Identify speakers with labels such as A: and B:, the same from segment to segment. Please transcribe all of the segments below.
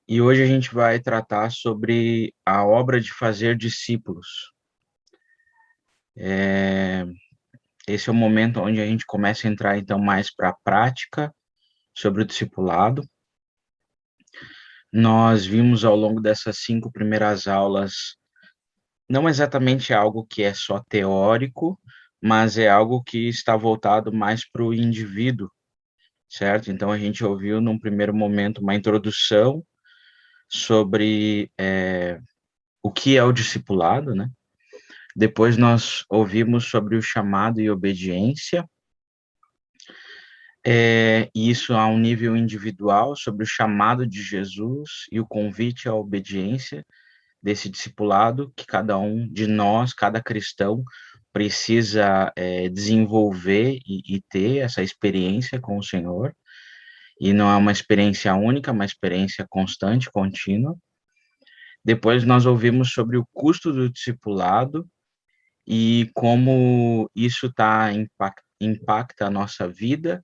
A: E hoje a gente vai tratar sobre a obra de fazer discípulos. Esse é o momento onde a gente começa a entrar então mais para a prática sobre o discipulado. Nós vimos ao longo dessas 5 primeiras aulas, não exatamente algo que é só teórico, mas é algo que está voltado mais para o indivíduo, certo? Então a gente ouviu num primeiro momento uma introdução sobre o que é o discipulado, né? Depois nós ouvimos sobre o chamado e obediência, e isso a um nível individual, sobre o chamado de Jesus e o convite à obediência desse discipulado que cada um de nós, cada cristão, precisa desenvolver e ter essa experiência com o Senhor. E não é uma experiência única, é uma experiência constante, contínua. Depois nós ouvimos sobre o custo do discipulado e como isso impacta a nossa vida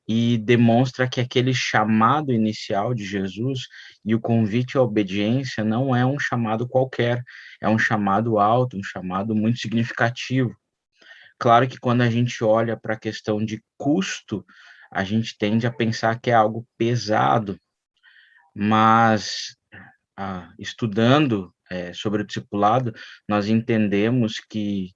A: e demonstra que aquele chamado inicial de Jesus e o convite à obediência não é um chamado qualquer, é um chamado alto, um chamado muito significativo. Claro que quando a gente olha para a questão de custo, a gente tende a pensar que é algo pesado, mas estudando sobre o discipulado, nós entendemos que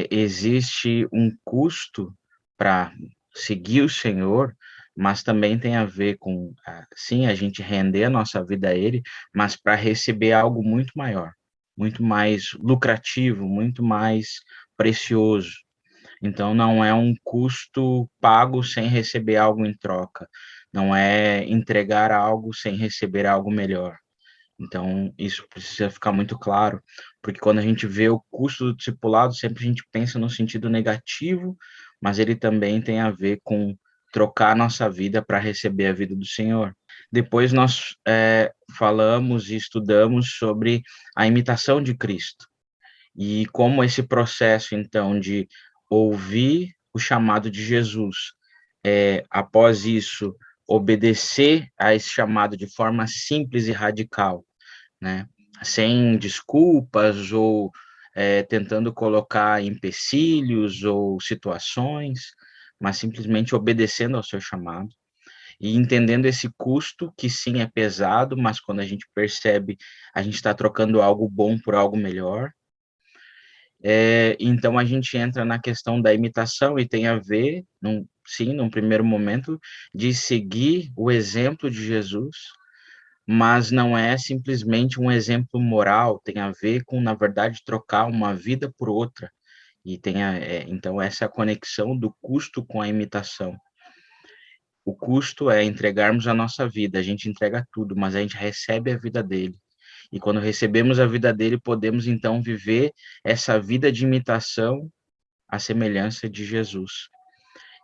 A: existe um custo para seguir o Senhor, mas também tem a ver com, sim, a gente render a nossa vida a Ele, mas para receber algo muito maior, muito mais lucrativo, muito mais precioso. Então, não é um custo pago sem receber algo em troca, não é entregar algo sem receber algo melhor. Então, isso precisa ficar muito claro, porque quando a gente vê o custo do discipulado, sempre a gente pensa no sentido negativo, mas ele também tem a ver com trocar a nossa vida para receber a vida do Senhor. Depois nós falamos e estudamos sobre a imitação de Cristo e como esse processo, então, de ouvir o chamado de Jesus, após isso, obedecer a esse chamado de forma simples e radical, né? Sem desculpas ou tentando colocar empecilhos ou situações, mas simplesmente obedecendo ao seu chamado e entendendo esse custo, que sim é pesado, mas quando a gente percebe, a gente está trocando algo bom por algo melhor. Então a gente entra na questão da imitação e tem a ver, sim, num primeiro momento, de seguir o exemplo de Jesus, mas não é simplesmente um exemplo moral, tem a ver com, na verdade, trocar uma vida por outra. E então, essa é a conexão do custo com a imitação. O custo é entregarmos a nossa vida, a gente entrega tudo, mas a gente recebe a vida dele. E quando recebemos a vida dele, podemos então viver essa vida de imitação à semelhança de Jesus.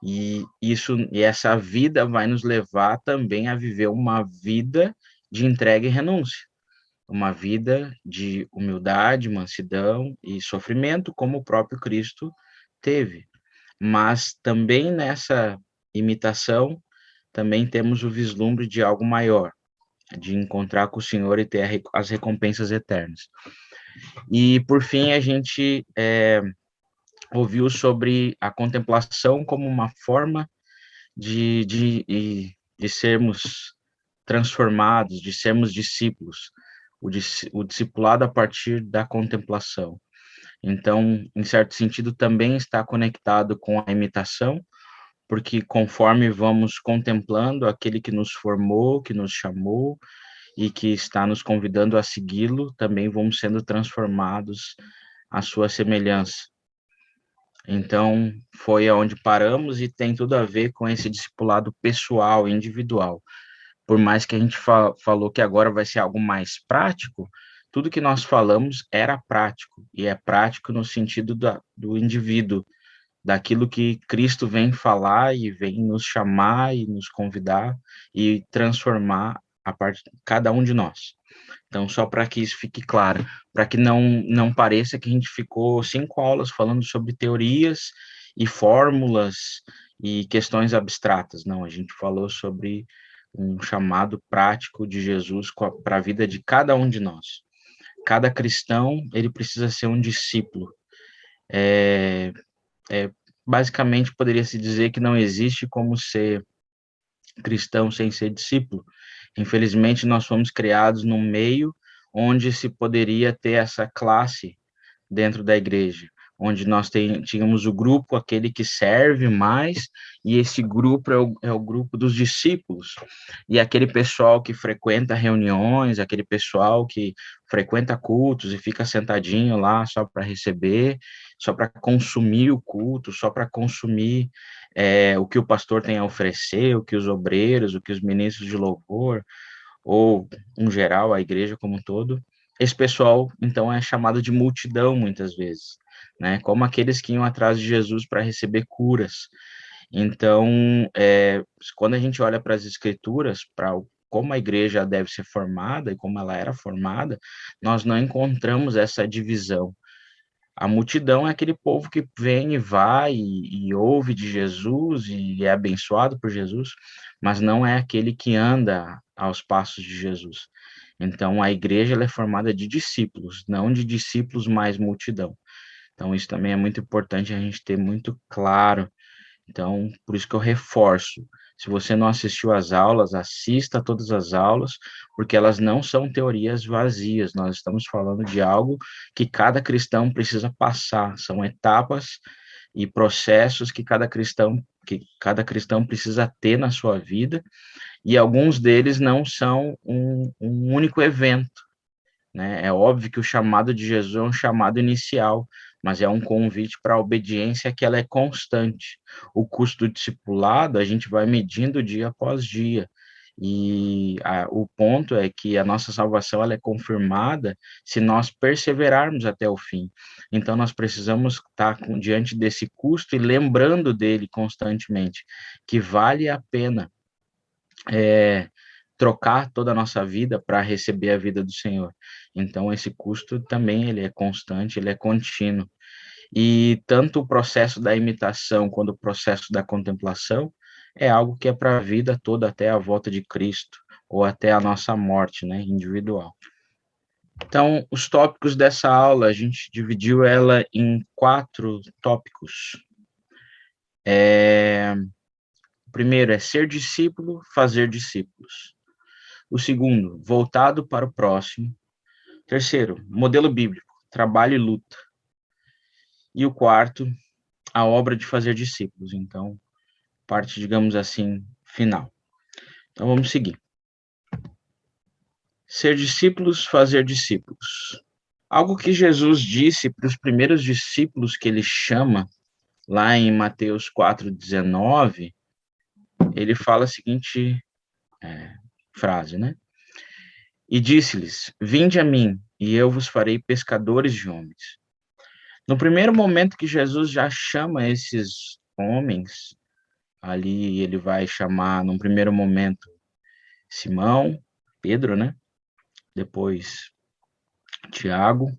A: E essa vida vai nos levar também a viver uma vida de entrega e renúncia, uma vida de humildade, mansidão e sofrimento, como o próprio Cristo teve. Mas também nessa imitação, também temos o vislumbre de algo maior, de encontrar com o Senhor e ter as recompensas eternas. E, por fim, a gente ouviu sobre a contemplação como uma forma de sermos transformados, de sermos discípulos, o discipulado a partir da contemplação. Então, em certo sentido, também está conectado com a imitação, porque conforme vamos contemplando aquele que nos formou, que nos chamou e que está nos convidando a segui-lo, também vamos sendo transformados à sua semelhança. Então, foi aonde paramos e tem tudo a ver com esse discipulado pessoal, individual. Por mais que a gente falou que agora vai ser algo mais prático, tudo que nós falamos era prático, e é prático no sentido do indivíduo, daquilo que Cristo vem falar e vem nos chamar e nos convidar e transformar cada um de nós. Então, só para que isso fique claro, para que não pareça que a gente ficou 5 aulas falando sobre teorias e fórmulas e questões abstratas. Não, a gente falou sobre um chamado prático de Jesus para a vida de cada um de nós. Cada cristão, ele precisa ser um discípulo. Basicamente, poderia se dizer que não existe como ser cristão sem ser discípulo. Infelizmente, nós fomos criados num meio onde se poderia ter essa classe dentro da igreja, onde nós tínhamos o grupo, aquele que serve mais, e esse grupo é o grupo dos discípulos, e aquele pessoal que frequenta reuniões, aquele pessoal que frequenta cultos e fica sentadinho lá só para receber, só para consumir o culto, só para consumir o que o pastor tem a oferecer, o que os obreiros, o que os ministros de louvor, ou, em geral, a igreja como um todo. Esse pessoal, então, é chamado de multidão, muitas vezes, né? Como aqueles que iam atrás de Jesus para receber curas. Então, quando a gente olha para as escrituras, para como a igreja deve ser formada e como ela era formada, nós não encontramos essa divisão. A multidão é aquele povo que vem e vai e ouve de Jesus e é abençoado por Jesus, mas não é aquele que anda aos passos de Jesus. Então, a igreja ela é formada de discípulos, não de discípulos mais multidão. Então, isso também é muito importante a gente ter muito claro. Então, por isso que eu reforço. Se você não assistiu às aulas, assista todas as aulas, porque elas não são teorias vazias. Nós estamos falando de algo que cada cristão precisa passar. São etapas e processos que cada cristão precisa ter na sua vida, e alguns deles não são um único evento, né? É óbvio que o chamado de Jesus é um chamado inicial, mas é um convite para a obediência que ela é constante. O custo do discipulado a gente vai medindo dia após dia. E o ponto é que a nossa salvação ela é confirmada se nós perseverarmos até o fim. Então, nós precisamos estar diante desse custo e lembrando dele constantemente, que vale a pena trocar toda a nossa vida para receber a vida do Senhor. Então, esse custo também ele é constante, ele é contínuo. E tanto o processo da imitação quanto o processo da contemplação é algo que é para a vida toda, até a volta de Cristo, ou até a nossa morte, né, individual. Então, os tópicos dessa aula, a gente dividiu ela em 4 tópicos. O primeiro é ser discípulo, fazer discípulos. O segundo, voltado para o próximo. Terceiro, modelo bíblico, trabalho e luta. E o quarto, a obra de fazer discípulos. Então, parte, digamos assim, final. Então, vamos seguir. Ser discípulos, fazer discípulos. Algo que Jesus disse para os primeiros discípulos que ele chama, lá em Mateus 4,19, ele fala a seguinte frase, né? E disse-lhes, vinde a mim, e eu vos farei pescadores de homens. No primeiro momento que Jesus já chama esses homens, ali ele vai chamar, num primeiro momento, Simão, Pedro, né? Depois Tiago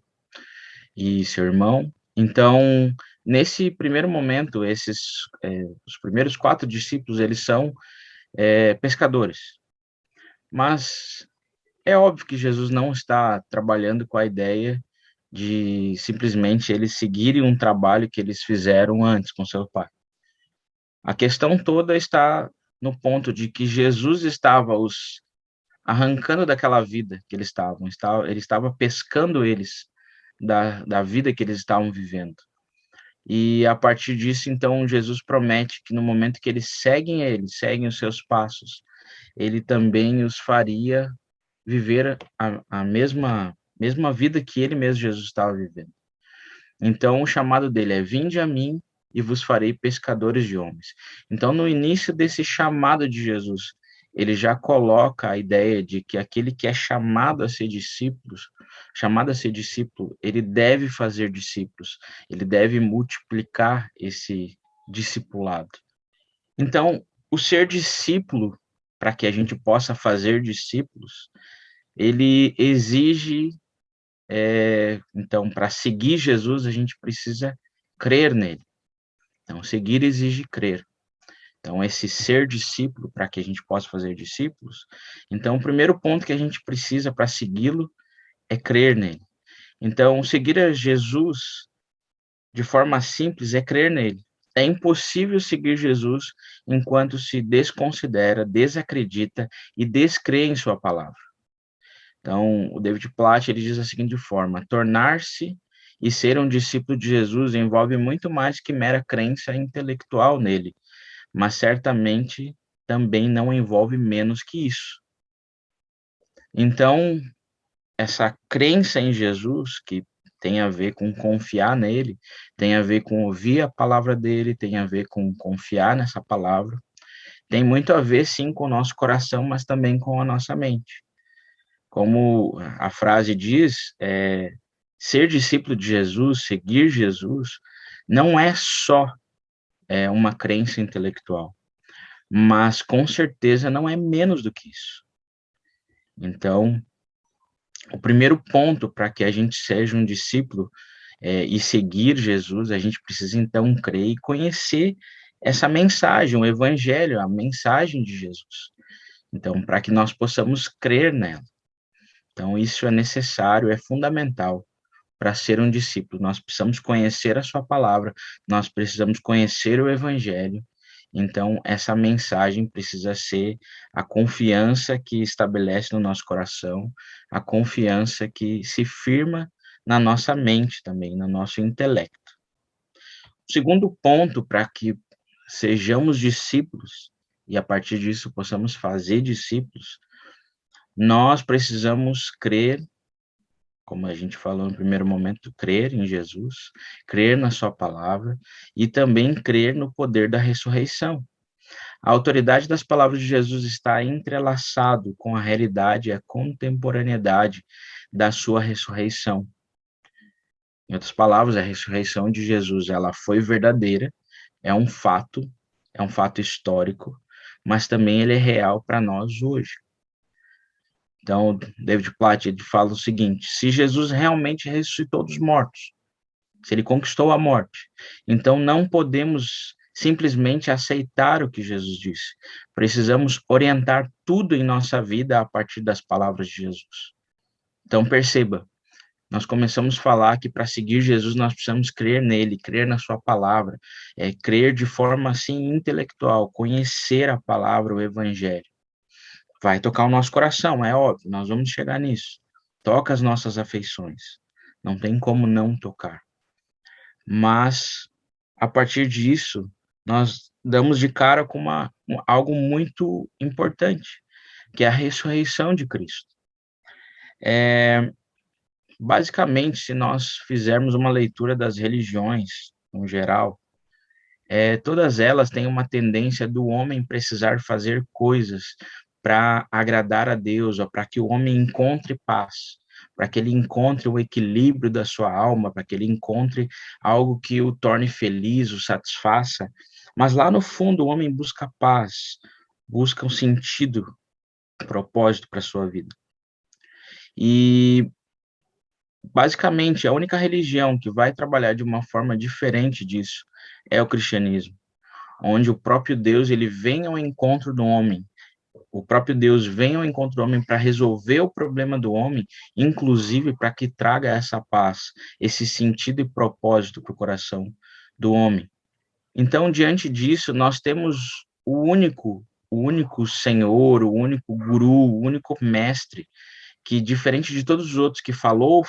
A: e seu irmão. Então, nesse primeiro momento, os primeiros 4 discípulos, eles são pescadores. Mas é óbvio que Jesus não está trabalhando com a ideia de simplesmente eles seguirem um trabalho que eles fizeram antes com seu pai. A questão toda está no ponto de que Jesus estava os arrancando daquela vida que eles estavam, ele estava pescando eles da vida que eles estavam vivendo. E a partir disso, então, Jesus promete que no momento que eles seguem os seus passos, ele também os faria viver a mesma vida que ele mesmo, Jesus, estava vivendo. Então, o chamado dele é: vinde a mim e vos farei pescadores de homens. Então, no início desse chamado de Jesus, ele já coloca a ideia de que aquele que é chamado a ser discípulo, ele deve fazer discípulos, ele deve multiplicar esse discipulado. Então, o ser discípulo, para que a gente possa fazer discípulos, ele exige então, para seguir Jesus, a gente precisa crer nele. Então, seguir exige crer. Então, esse ser discípulo, para que a gente possa fazer discípulos, então o primeiro ponto que a gente precisa para segui-lo é crer nele. Então, seguir a Jesus de forma simples é crer nele. É impossível seguir Jesus enquanto se desconsidera, desacredita e descrê em sua palavra. Então, o David Platt, ele diz da seguinte forma: tornar-se e ser um discípulo de Jesus envolve muito mais que mera crença intelectual nele, mas certamente também não envolve menos que isso. Então, essa crença em Jesus, que tem a ver com confiar nele, tem a ver com ouvir a palavra dele, tem a ver com confiar nessa palavra, tem muito a ver, sim, com o nosso coração, mas também com a nossa mente. Como a frase diz, ser discípulo de Jesus, seguir Jesus, não é só uma crença intelectual, mas com certeza não é menos do que isso. Então, o primeiro ponto para que a gente seja um discípulo e seguir Jesus, a gente precisa então crer e conhecer essa mensagem, o evangelho, a mensagem de Jesus. Então, para que nós possamos crer nela. Então, isso é necessário, é fundamental para ser um discípulo. Nós precisamos conhecer a sua palavra, nós precisamos conhecer o evangelho. Então, essa mensagem precisa ser a confiança que estabelece no nosso coração, a confiança que se firma na nossa mente também, no nosso intelecto. O segundo ponto para que sejamos discípulos e a partir disso possamos fazer discípulos, nós precisamos crer, como a gente falou no primeiro momento, crer em Jesus, crer na sua palavra e também crer no poder da ressurreição. A autoridade das palavras de Jesus está entrelaçado com a realidade e a contemporaneidade da sua ressurreição. Em outras palavras, a ressurreição de Jesus, ela foi verdadeira, é um fato histórico, mas também ele é real para nós hoje. Então, David Platt, ele fala o seguinte: se Jesus realmente ressuscitou dos mortos, se ele conquistou a morte, então não podemos simplesmente aceitar o que Jesus disse. Precisamos orientar tudo em nossa vida a partir das palavras de Jesus. Então, perceba, nós começamos a falar que para seguir Jesus nós precisamos crer nele, crer na sua palavra, crer de forma assim intelectual, conhecer a palavra, o evangelho. Vai tocar o nosso coração, é óbvio, nós vamos chegar nisso. Toca as nossas afeições, não tem como não tocar. Mas, a partir disso, nós damos de cara com algo muito importante, que é a ressurreição de Cristo. Basicamente, se nós fizermos uma leitura das religiões, no geral, todas elas têm uma tendência do homem precisar fazer coisas para agradar a Deus, ou para que o homem encontre paz, para que ele encontre o equilíbrio da sua alma, para que ele encontre algo que o torne feliz, o satisfaça. Mas lá no fundo, o homem busca paz, busca um sentido, um propósito para a sua vida. E basicamente, a única religião que vai trabalhar de uma forma diferente disso é o cristianismo, onde o próprio Deus ele vem ao encontro do homem. O próprio Deus vem ao encontro do homem para resolver o problema do homem, inclusive para que traga essa paz, esse sentido e propósito para o coração do homem. Então, diante disso, nós temos o único Senhor, o único guru, o único mestre que, diferente de todos os outros que falou,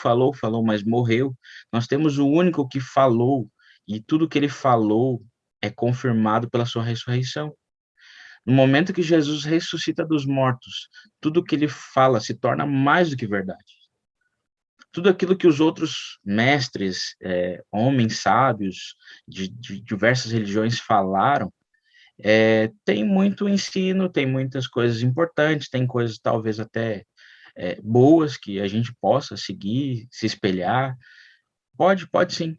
A: mas morreu, nós temos o único que falou, e tudo que ele falou é confirmado pela sua ressurreição. No momento que Jesus ressuscita dos mortos, tudo que ele fala se torna mais do que verdade. Tudo aquilo que os outros mestres, homens sábios de diversas religiões falaram, tem muito ensino, tem muitas coisas importantes, tem coisas talvez até boas que a gente possa seguir, se espelhar. Pode sim.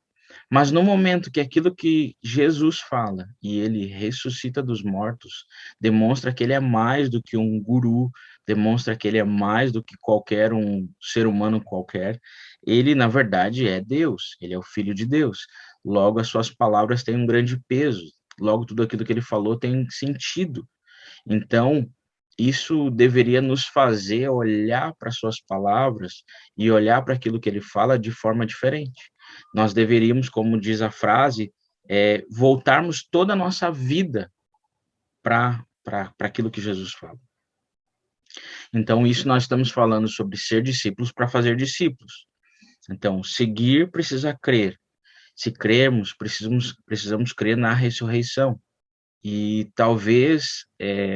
A: Mas no momento que aquilo que Jesus fala e ele ressuscita dos mortos, demonstra que ele é mais do que um guru, demonstra que ele é mais do que qualquer um ser humano qualquer. Ele, na verdade, é Deus, ele é o Filho de Deus. Logo, as suas palavras têm um grande peso. logo tudo aquilo que ele falou tem sentido. Então, isso deveria nos fazer olhar para suas palavras e olhar para aquilo que ele fala de forma diferente. Nós deveríamos, como diz a frase, voltarmos toda a nossa vida para aquilo que Jesus fala. Então, isso nós estamos falando sobre ser discípulos para fazer discípulos. Então, seguir precisa crer. Se crermos, precisamos crer na ressurreição. E talvez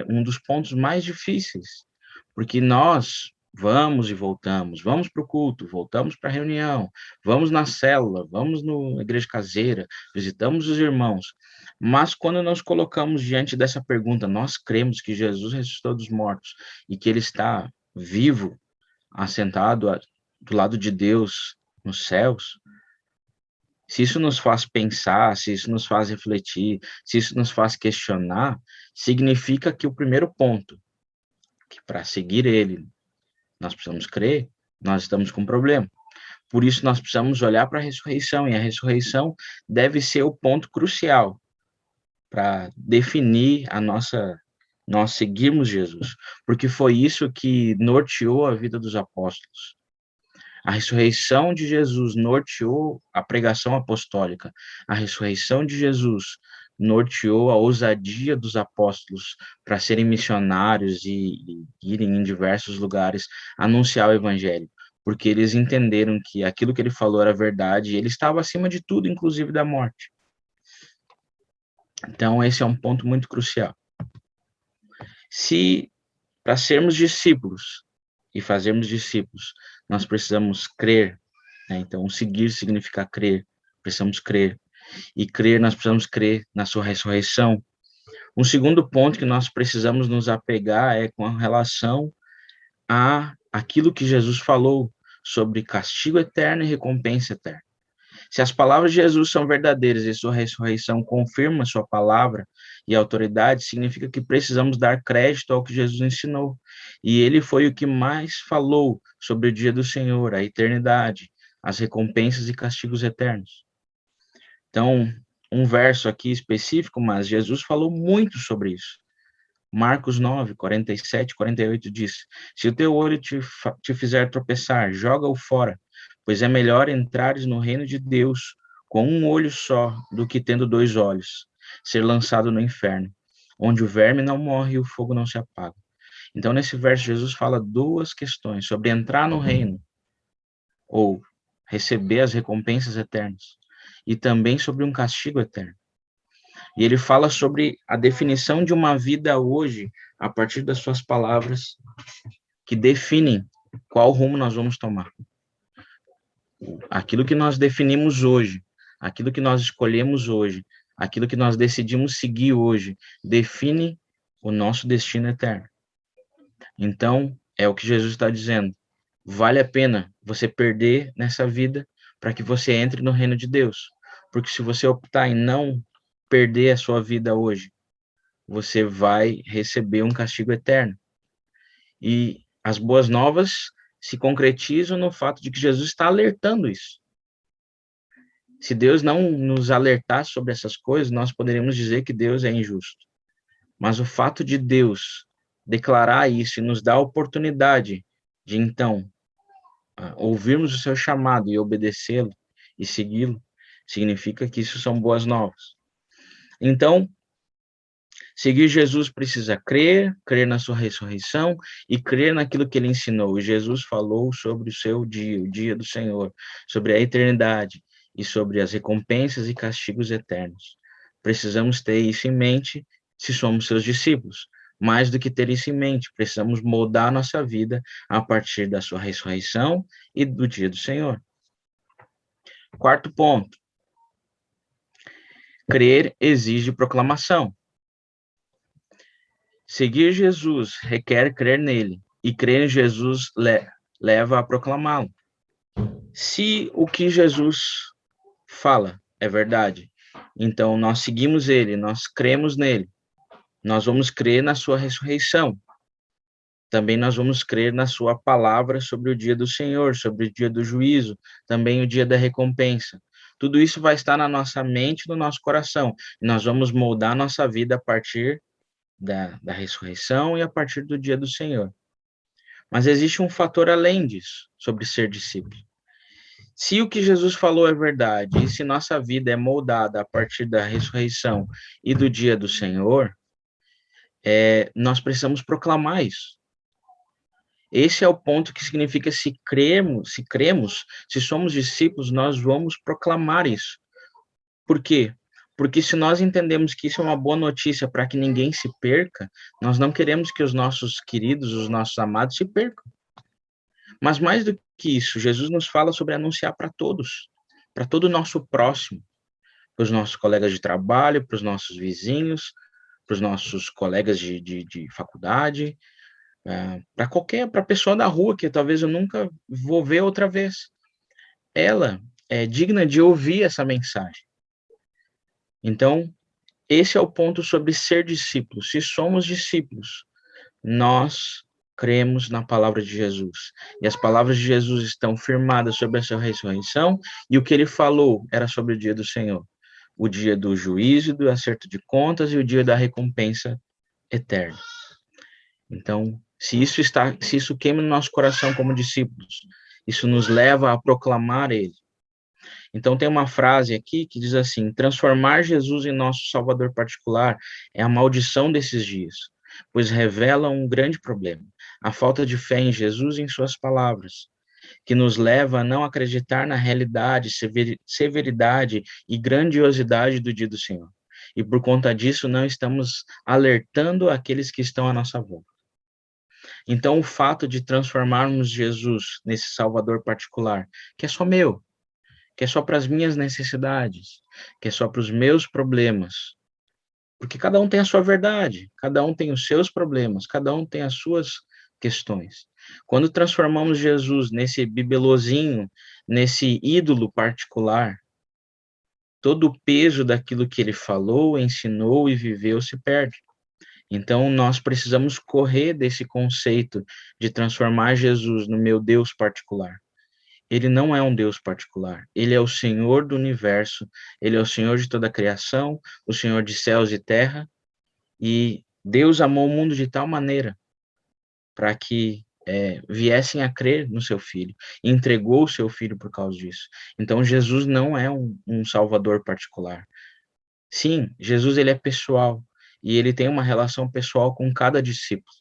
A: um dos pontos mais difíceis, porque nós vamos e voltamos, vamos para o culto, voltamos para a reunião, vamos na célula, vamos na igreja caseira, visitamos os irmãos, mas quando nós colocamos diante dessa pergunta, nós cremos que Jesus ressuscitou dos mortos e que ele está vivo, assentado do lado de Deus nos céus, se isso nos faz pensar, se isso nos faz refletir, se isso nos faz questionar, significa que o primeiro ponto, que para seguir ele nós precisamos crer, nós estamos com um problema. Por isso nós precisamos olhar para a ressurreição, e a ressurreição deve ser o ponto crucial para definir nós seguirmos Jesus, porque foi isso que norteou a vida dos apóstolos. A ressurreição de Jesus norteou a pregação apostólica. A ressurreição de Jesus norteou a ousadia dos apóstolos para serem missionários e irem em diversos lugares anunciar o evangelho, porque eles entenderam que aquilo que ele falou era verdade e ele estava acima de tudo, inclusive da morte. Então, esse é um ponto muito crucial. Se, para sermos discípulos e fazermos discípulos, nós precisamos crer, né? Então, seguir significa crer, precisamos crer. E crer, nós precisamos crer na sua ressurreição. Um segundo ponto que nós precisamos nos apegar é com relação a aquilo que Jesus falou sobre castigo eterno e recompensa eterna. Se as palavras de Jesus são verdadeiras e sua ressurreição confirma sua palavra e autoridade, significa que precisamos dar crédito ao que Jesus ensinou. E ele foi o que mais falou sobre o dia do Senhor, a eternidade, as recompensas e castigos eternos. Então, um verso aqui específico, mas Jesus falou muito sobre isso. Marcos 9, 47, 48 diz: se o teu olho te fizer tropeçar, joga-o fora, pois é melhor entrares no reino de Deus com um olho só do que tendo dois olhos, ser lançado no inferno, onde o verme não morre e o fogo não se apaga. Então, nesse verso, Jesus fala duas questões sobre entrar no reino, ou receber as recompensas eternas, e também sobre um castigo eterno. E ele fala sobre a definição de uma vida hoje, a partir das suas palavras, que definem qual rumo nós vamos tomar. Aquilo que nós definimos hoje, aquilo que nós escolhemos hoje, aquilo que nós decidimos seguir hoje, define o nosso destino eterno. Então, é o que Jesus está dizendo. Vale a pena você perder nessa vida para que você entre no reino de Deus. Porque se você optar em não perder a sua vida hoje, você vai receber um castigo eterno. E as boas novas se concretizam no fato de que Jesus está alertando isso. Se Deus não nos alertar sobre essas coisas, nós poderíamos dizer que Deus é injusto. Mas o fato de Deus declarar isso e nos dar a oportunidade de, então, ouvirmos o seu chamado e obedecê-lo e segui-lo, significa que isso são boas novas. Então, seguir Jesus precisa crer na sua ressurreição e crer naquilo que ele ensinou. E Jesus falou sobre o seu dia, o dia do Senhor, sobre a eternidade e sobre as recompensas e castigos eternos. Precisamos ter isso em mente se somos seus discípulos. Mais do que ter isso em mente, precisamos moldar a nossa vida a partir da sua ressurreição e do dia do Senhor. Quarto ponto. Crer exige proclamação. Seguir Jesus requer crer nele, e crer em Jesus leva a proclamá-lo. Se o que Jesus fala é verdade, então nós seguimos ele, nós cremos nele, nós vamos crer na sua ressurreição. Também nós vamos crer na sua palavra sobre o dia do Senhor, sobre o dia do juízo, também o dia da recompensa. Tudo isso vai estar na nossa mente, no nosso coração. E nós vamos moldar a nossa vida a partir da ressurreição e a partir do dia do Senhor. Mas existe um fator além disso, sobre ser discípulo. Se o que Jesus falou é verdade, e se nossa vida é moldada a partir da ressurreição e do dia do Senhor, nós precisamos proclamar isso. Esse é o ponto que significa se somos discípulos, nós vamos proclamar isso. Por quê? Porque se nós entendemos que isso é uma boa notícia para que ninguém se perca, nós não queremos que os nossos queridos, os nossos amados se percam. Mas mais do que isso, Jesus nos fala sobre anunciar para todos, para todo o nosso próximo, para os nossos colegas de trabalho, para os nossos vizinhos, para os nossos colegas de faculdade, para a pessoa da rua que talvez eu nunca vou ver outra vez. Ela é digna de ouvir essa mensagem. Então, esse é o ponto sobre ser discípulo. Se somos discípulos, nós cremos na palavra de Jesus. E as palavras de Jesus estão firmadas sobre a sua ressurreição, e o que ele falou era sobre o dia do Senhor, o dia do juízo, do acerto de contas e o dia da recompensa eterna. Então, se isso queima no nosso coração como discípulos, isso nos leva a proclamar ele. Então, tem uma frase aqui que diz assim: transformar Jesus em nosso Salvador particular é a maldição desses dias, pois revela um grande problema, a falta de fé em Jesus e em suas palavras, que nos leva a não acreditar na realidade, severidade e grandiosidade do dia do Senhor. E por conta disso, não estamos alertando aqueles que estão à nossa volta. Então, o fato de transformarmos Jesus nesse Salvador particular, que é só meu, que é só para as minhas necessidades, que é só para os meus problemas, porque cada um tem a sua verdade, cada um tem os seus problemas, cada um tem as suas questões. Quando transformamos Jesus nesse bibelozinho, nesse ídolo particular, todo o peso daquilo que ele falou, ensinou e viveu se perde. Então, nós precisamos correr desse conceito de transformar Jesus no meu Deus particular. Ele não é um Deus particular. Ele é o Senhor do universo. Ele é o Senhor de toda a criação, o Senhor de céus e terra. E Deus amou o mundo de tal maneira para que viessem a crer no seu Filho. E entregou o seu Filho por causa disso. Então, Jesus não é um Salvador particular. Sim, Jesus ele é pessoal. E ele tem uma relação pessoal com cada discípulo.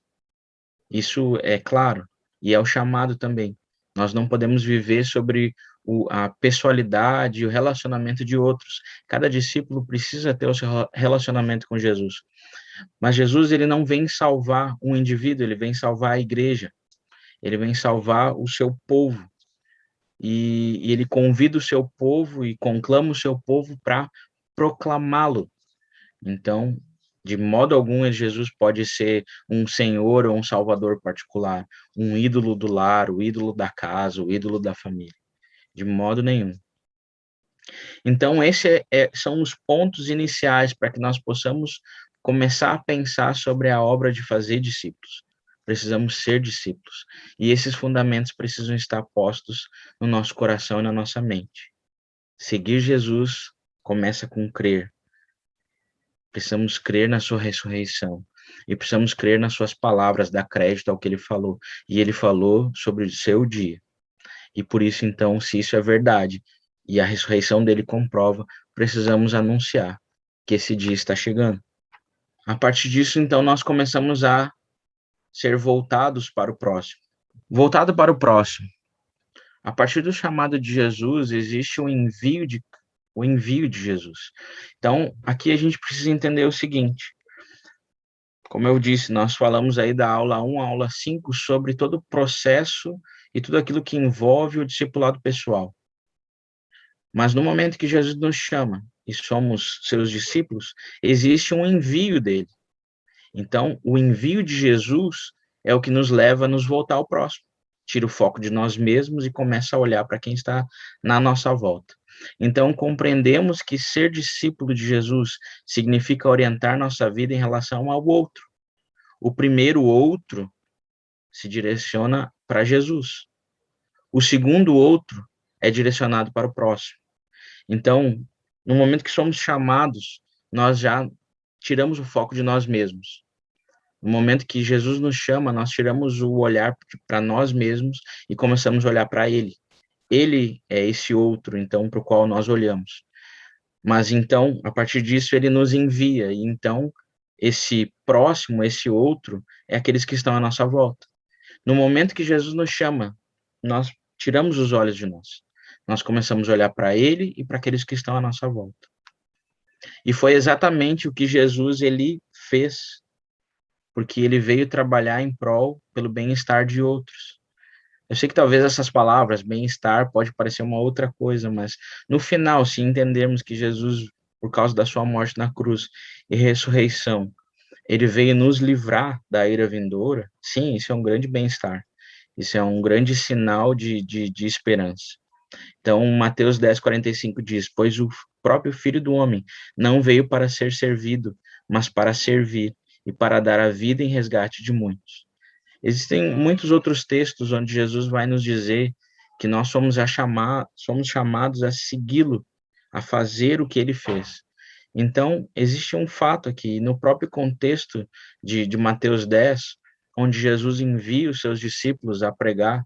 A: Isso é claro. E é o chamado também. Nós não podemos viver sobre a pessoalidade e o relacionamento de outros. Cada discípulo precisa ter o seu relacionamento com Jesus. Mas Jesus, ele não vem salvar um indivíduo, ele vem salvar a igreja. Ele vem salvar o seu povo. E ele convida o seu povo e conclama o seu povo para proclamá-lo. Então, de modo algum, Jesus pode ser um senhor ou um salvador particular, um ídolo do lar, o ídolo da casa, o ídolo da família. De modo nenhum. Então, esses são os pontos iniciais para que nós possamos começar a pensar sobre a obra de fazer discípulos. Precisamos ser discípulos. E esses fundamentos precisam estar postos no nosso coração e na nossa mente. Seguir Jesus começa com crer. Precisamos crer na sua ressurreição e precisamos crer nas suas palavras, dar crédito ao que ele falou. E ele falou sobre o seu dia. E por isso, então, se isso é verdade e a ressurreição dele comprova, precisamos anunciar que esse dia está chegando. A partir disso, então, nós começamos a ser voltados para o próximo. Voltado para o próximo. A partir do chamado de Jesus, existe o envio de Jesus. Então, aqui a gente precisa entender o seguinte: como eu disse, nós falamos aí da aula 1 à aula 5 sobre todo o processo e tudo aquilo que envolve o discipulado pessoal. Mas no momento que Jesus nos chama e somos seus discípulos, existe um envio dele. Então, o envio de Jesus é o que nos leva a nos voltar ao próximo. Tira o foco de nós mesmos e começa a olhar para quem está na nossa volta. Então, compreendemos que ser discípulo de Jesus significa orientar nossa vida em relação ao outro. O primeiro outro se direciona para Jesus. O segundo outro é direcionado para o próximo. Então, no momento que somos chamados, nós já tiramos o foco de nós mesmos. No momento que Jesus nos chama, nós tiramos o olhar para nós mesmos e começamos a olhar para Ele. Ele é esse outro, então, para o qual nós olhamos. Mas então, a partir disso, Ele nos envia, e então, esse próximo, esse outro, é aqueles que estão à nossa volta. No momento que Jesus nos chama, nós tiramos os olhos de nós. Nós começamos a olhar para Ele e para aqueles que estão à nossa volta. E foi exatamente o que Jesus ele fez, porque ele veio trabalhar em prol pelo bem-estar de outros. Eu sei que talvez essas palavras, bem-estar, pode parecer uma outra coisa, mas no final, se entendermos que Jesus, por causa da sua morte na cruz e ressurreição, ele veio nos livrar da ira vindoura, sim, isso é um grande bem-estar. Isso é um grande sinal de esperança. Então, Mateus 10:45 diz: Pois o próprio Filho do Homem não veio para ser servido, mas para servir e para dar a vida em resgate de muitos. Existem muitos outros textos onde Jesus vai nos dizer que nós somos chamados a segui-lo, a fazer o que ele fez. Então, existe um fato aqui, no próprio contexto de Mateus 10, onde Jesus envia os seus discípulos a pregar,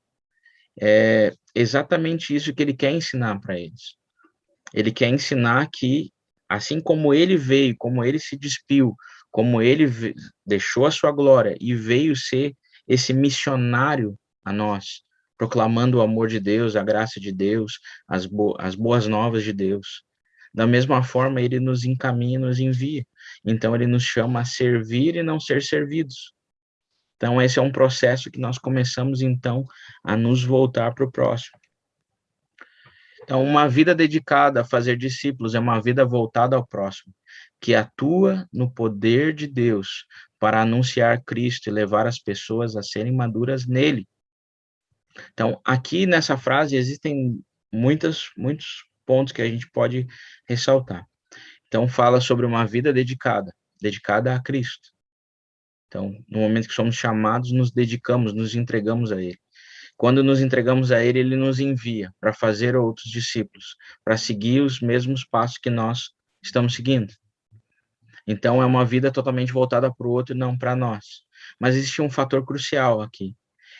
A: é exatamente isso que ele quer ensinar para eles. Ele quer ensinar que, assim como ele veio, como ele se despiu, como ele deixou a sua glória e veio ser esse missionário a nós, proclamando o amor de Deus, a graça de Deus, as boas novas de Deus. Da mesma forma, ele nos encaminha e nos envia. Então, ele nos chama a servir e não ser servidos. Então, esse é um processo que nós começamos, então, a nos voltar para o próximo. Então, uma vida dedicada a fazer discípulos é uma vida voltada ao próximo, que atua no poder de Deus para anunciar Cristo e levar as pessoas a serem maduras nele. Então, aqui nessa frase existem muitos pontos que a gente pode ressaltar. Então, fala sobre uma vida dedicada a Cristo. Então, no momento que somos chamados, nos dedicamos, nos entregamos a Ele. Quando nos entregamos a Ele, Ele nos envia para fazer outros discípulos, para seguir os mesmos passos que nós estamos seguindo. Então, é uma vida totalmente voltada para o outro e não para nós. Mas existe um fator crucial aqui.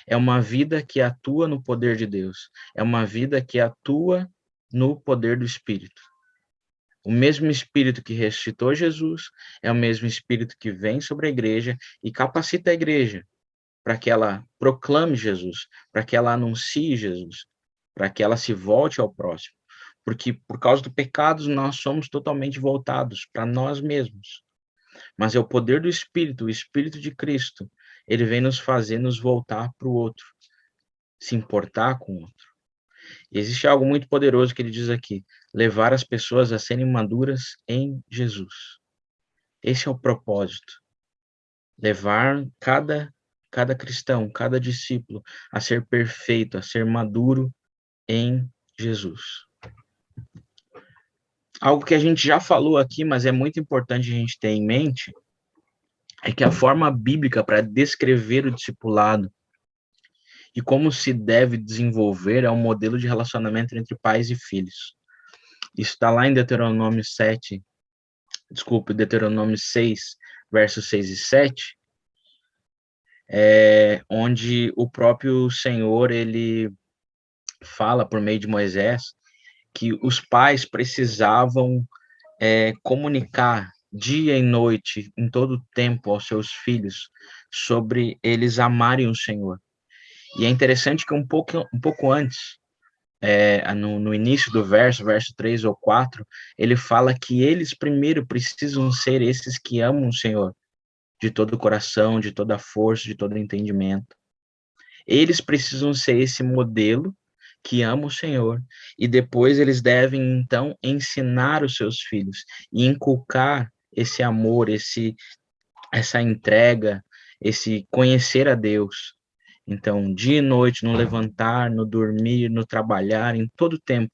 A: É uma vida que atua no poder de Deus. É uma vida que atua no poder do Espírito. O mesmo Espírito que ressuscitou Jesus é o mesmo Espírito que vem sobre a igreja e capacita a igreja para que ela proclame Jesus, para que ela anuncie Jesus, para que ela se volte ao próximo. Porque por causa do pecado nós somos totalmente voltados para nós mesmos. Mas é o poder do Espírito, o Espírito de Cristo, ele vem nos fazer nos voltar para o outro, se importar com o outro. E existe algo muito poderoso que ele diz aqui: levar as pessoas a serem maduras em Jesus. Esse é o propósito. Levar cada cristão, cada discípulo a ser perfeito, a ser maduro em Jesus. Algo que a gente já falou aqui, mas é muito importante a gente ter em mente, é que a forma bíblica para descrever o discipulado e como se deve desenvolver é um modelo de relacionamento entre pais e filhos. Isso está lá em Deuteronômio 6, versos 6 e 7, onde o próprio Senhor, ele fala por meio de Moisés que os pais precisavam comunicar dia e noite, em todo o tempo, aos seus filhos, sobre eles amarem o Senhor. E é interessante que um pouco antes, no início do verso 3 ou 4, ele fala que eles primeiro precisam ser esses que amam o Senhor, de todo o coração, de toda a força, de todo o entendimento. Eles precisam ser esse modelo que ama o Senhor, e depois eles devem, então, ensinar os seus filhos e inculcar esse amor, essa entrega, esse conhecer a Deus. Então, dia e noite, no levantar, no dormir, no trabalhar, em todo tempo.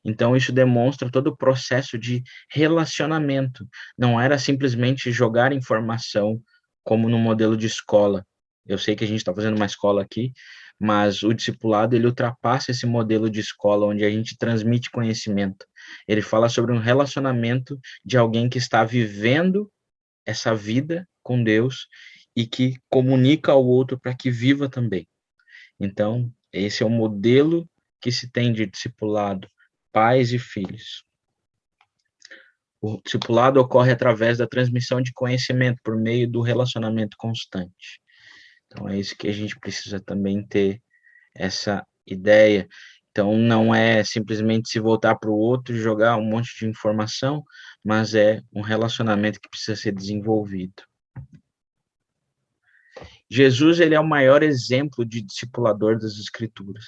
A: Então, isso demonstra todo o processo de relacionamento. Não era simplesmente jogar informação como no modelo de escola. Eu sei que a gente está fazendo uma escola aqui, mas o discipulado, ele ultrapassa esse modelo de escola onde a gente transmite conhecimento. Ele fala sobre um relacionamento de alguém que está vivendo essa vida com Deus e que comunica ao outro para que viva também. Então, esse é o modelo que se tem de discipulado, pais e filhos. O discipulado ocorre através da transmissão de conhecimento por meio do relacionamento constante. Então, é isso que a gente precisa também ter essa ideia. Então, não é simplesmente se voltar para o outro e jogar um monte de informação, mas é um relacionamento que precisa ser desenvolvido. Jesus, ele é o maior exemplo de discipulador das Escrituras.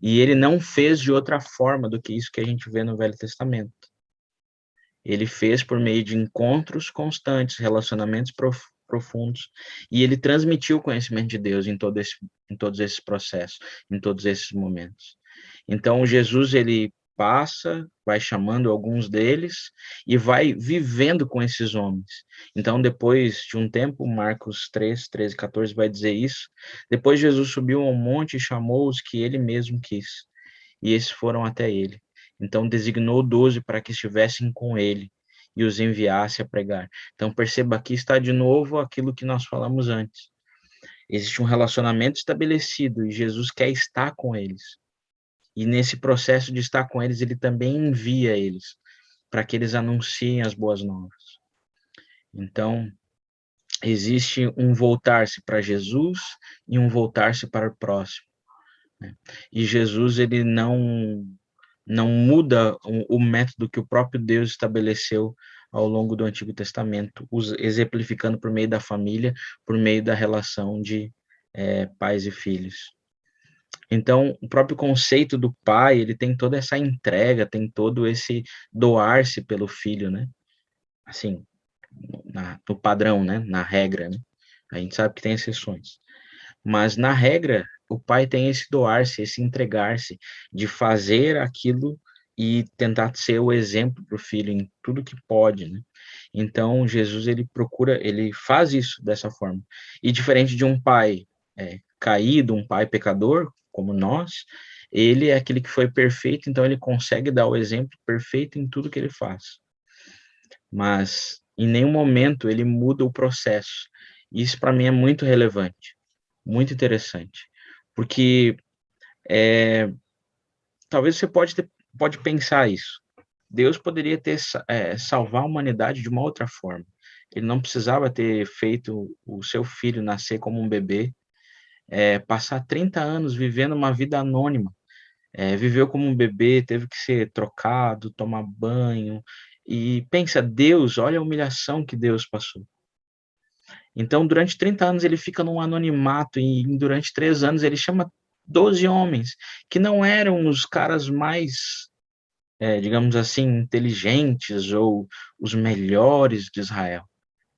A: E ele não fez de outra forma do que isso que a gente vê no Velho Testamento. Ele fez por meio de encontros constantes, relacionamentos profundos, e ele transmitiu o conhecimento de Deus em todos esses processos, em todos esses momentos. Então, Jesus, ele passa, vai chamando alguns deles e vai vivendo com esses homens. Então, depois de um tempo, Marcos 3, 13, 14 vai dizer isso, depois Jesus subiu ao monte e chamou os que ele mesmo quis, e esses foram até ele. Então, designou 12 para que estivessem com ele e os enviasse a pregar. Então, perceba, aqui está de novo aquilo que nós falamos antes. Existe um relacionamento estabelecido e Jesus quer estar com eles. E nesse processo de estar com eles, ele também envia eles para que eles anunciem as boas novas. Então, existe um voltar-se para Jesus e um voltar-se para o próximo, né? E Jesus, ele não muda o método que o próprio Deus estabeleceu ao longo do Antigo Testamento, exemplificando por meio da família, por meio da relação de pais e filhos. Então, o próprio conceito do pai, ele tem toda essa entrega, tem todo esse doar-se pelo filho, né? Assim, no padrão, né? Na regra, né? A gente sabe que tem exceções. Mas, na regra, o pai tem esse doar-se, esse entregar-se, de fazer aquilo e tentar ser o exemplo para o filho em tudo que pode, né? Então, Jesus, ele faz isso dessa forma. E diferente de um pai caído, um pai pecador, como nós, ele é aquele que foi perfeito, então ele consegue dar o exemplo perfeito em tudo que ele faz. Mas, em nenhum momento, ele muda o processo. Isso, para mim, é muito relevante, muito interessante, porque talvez você pode pensar isso. Deus poderia ter salvar a humanidade de uma outra forma. Ele não precisava ter feito o seu filho nascer como um bebê, passar 30 anos vivendo uma vida anônima. Viveu como um bebê, teve que ser trocado, tomar banho. E pensa, Deus, olha a humilhação que Deus passou. Então, durante 30 anos ele fica num anonimato e durante 3 anos ele chama 12 homens, que não eram os caras mais, digamos assim, inteligentes ou os melhores de Israel.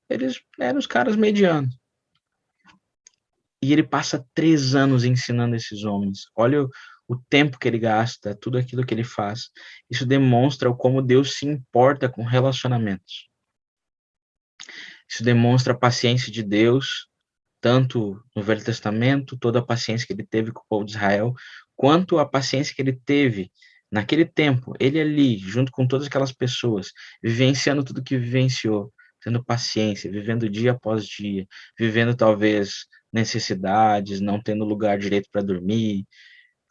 A: Eles eram os caras medianos. E ele passa 3 anos ensinando esses homens. Olha o tempo que ele gasta, tudo aquilo que ele faz. Isso demonstra como Deus se importa com relacionamentos. Isso demonstra a paciência de Deus, tanto no Velho Testamento, toda a paciência que ele teve com o povo de Israel, quanto a paciência que ele teve naquele tempo, ele ali, junto com todas aquelas pessoas, vivenciando tudo que vivenciou, tendo paciência, vivendo dia após dia, vivendo talvez necessidades, não tendo lugar direito para dormir,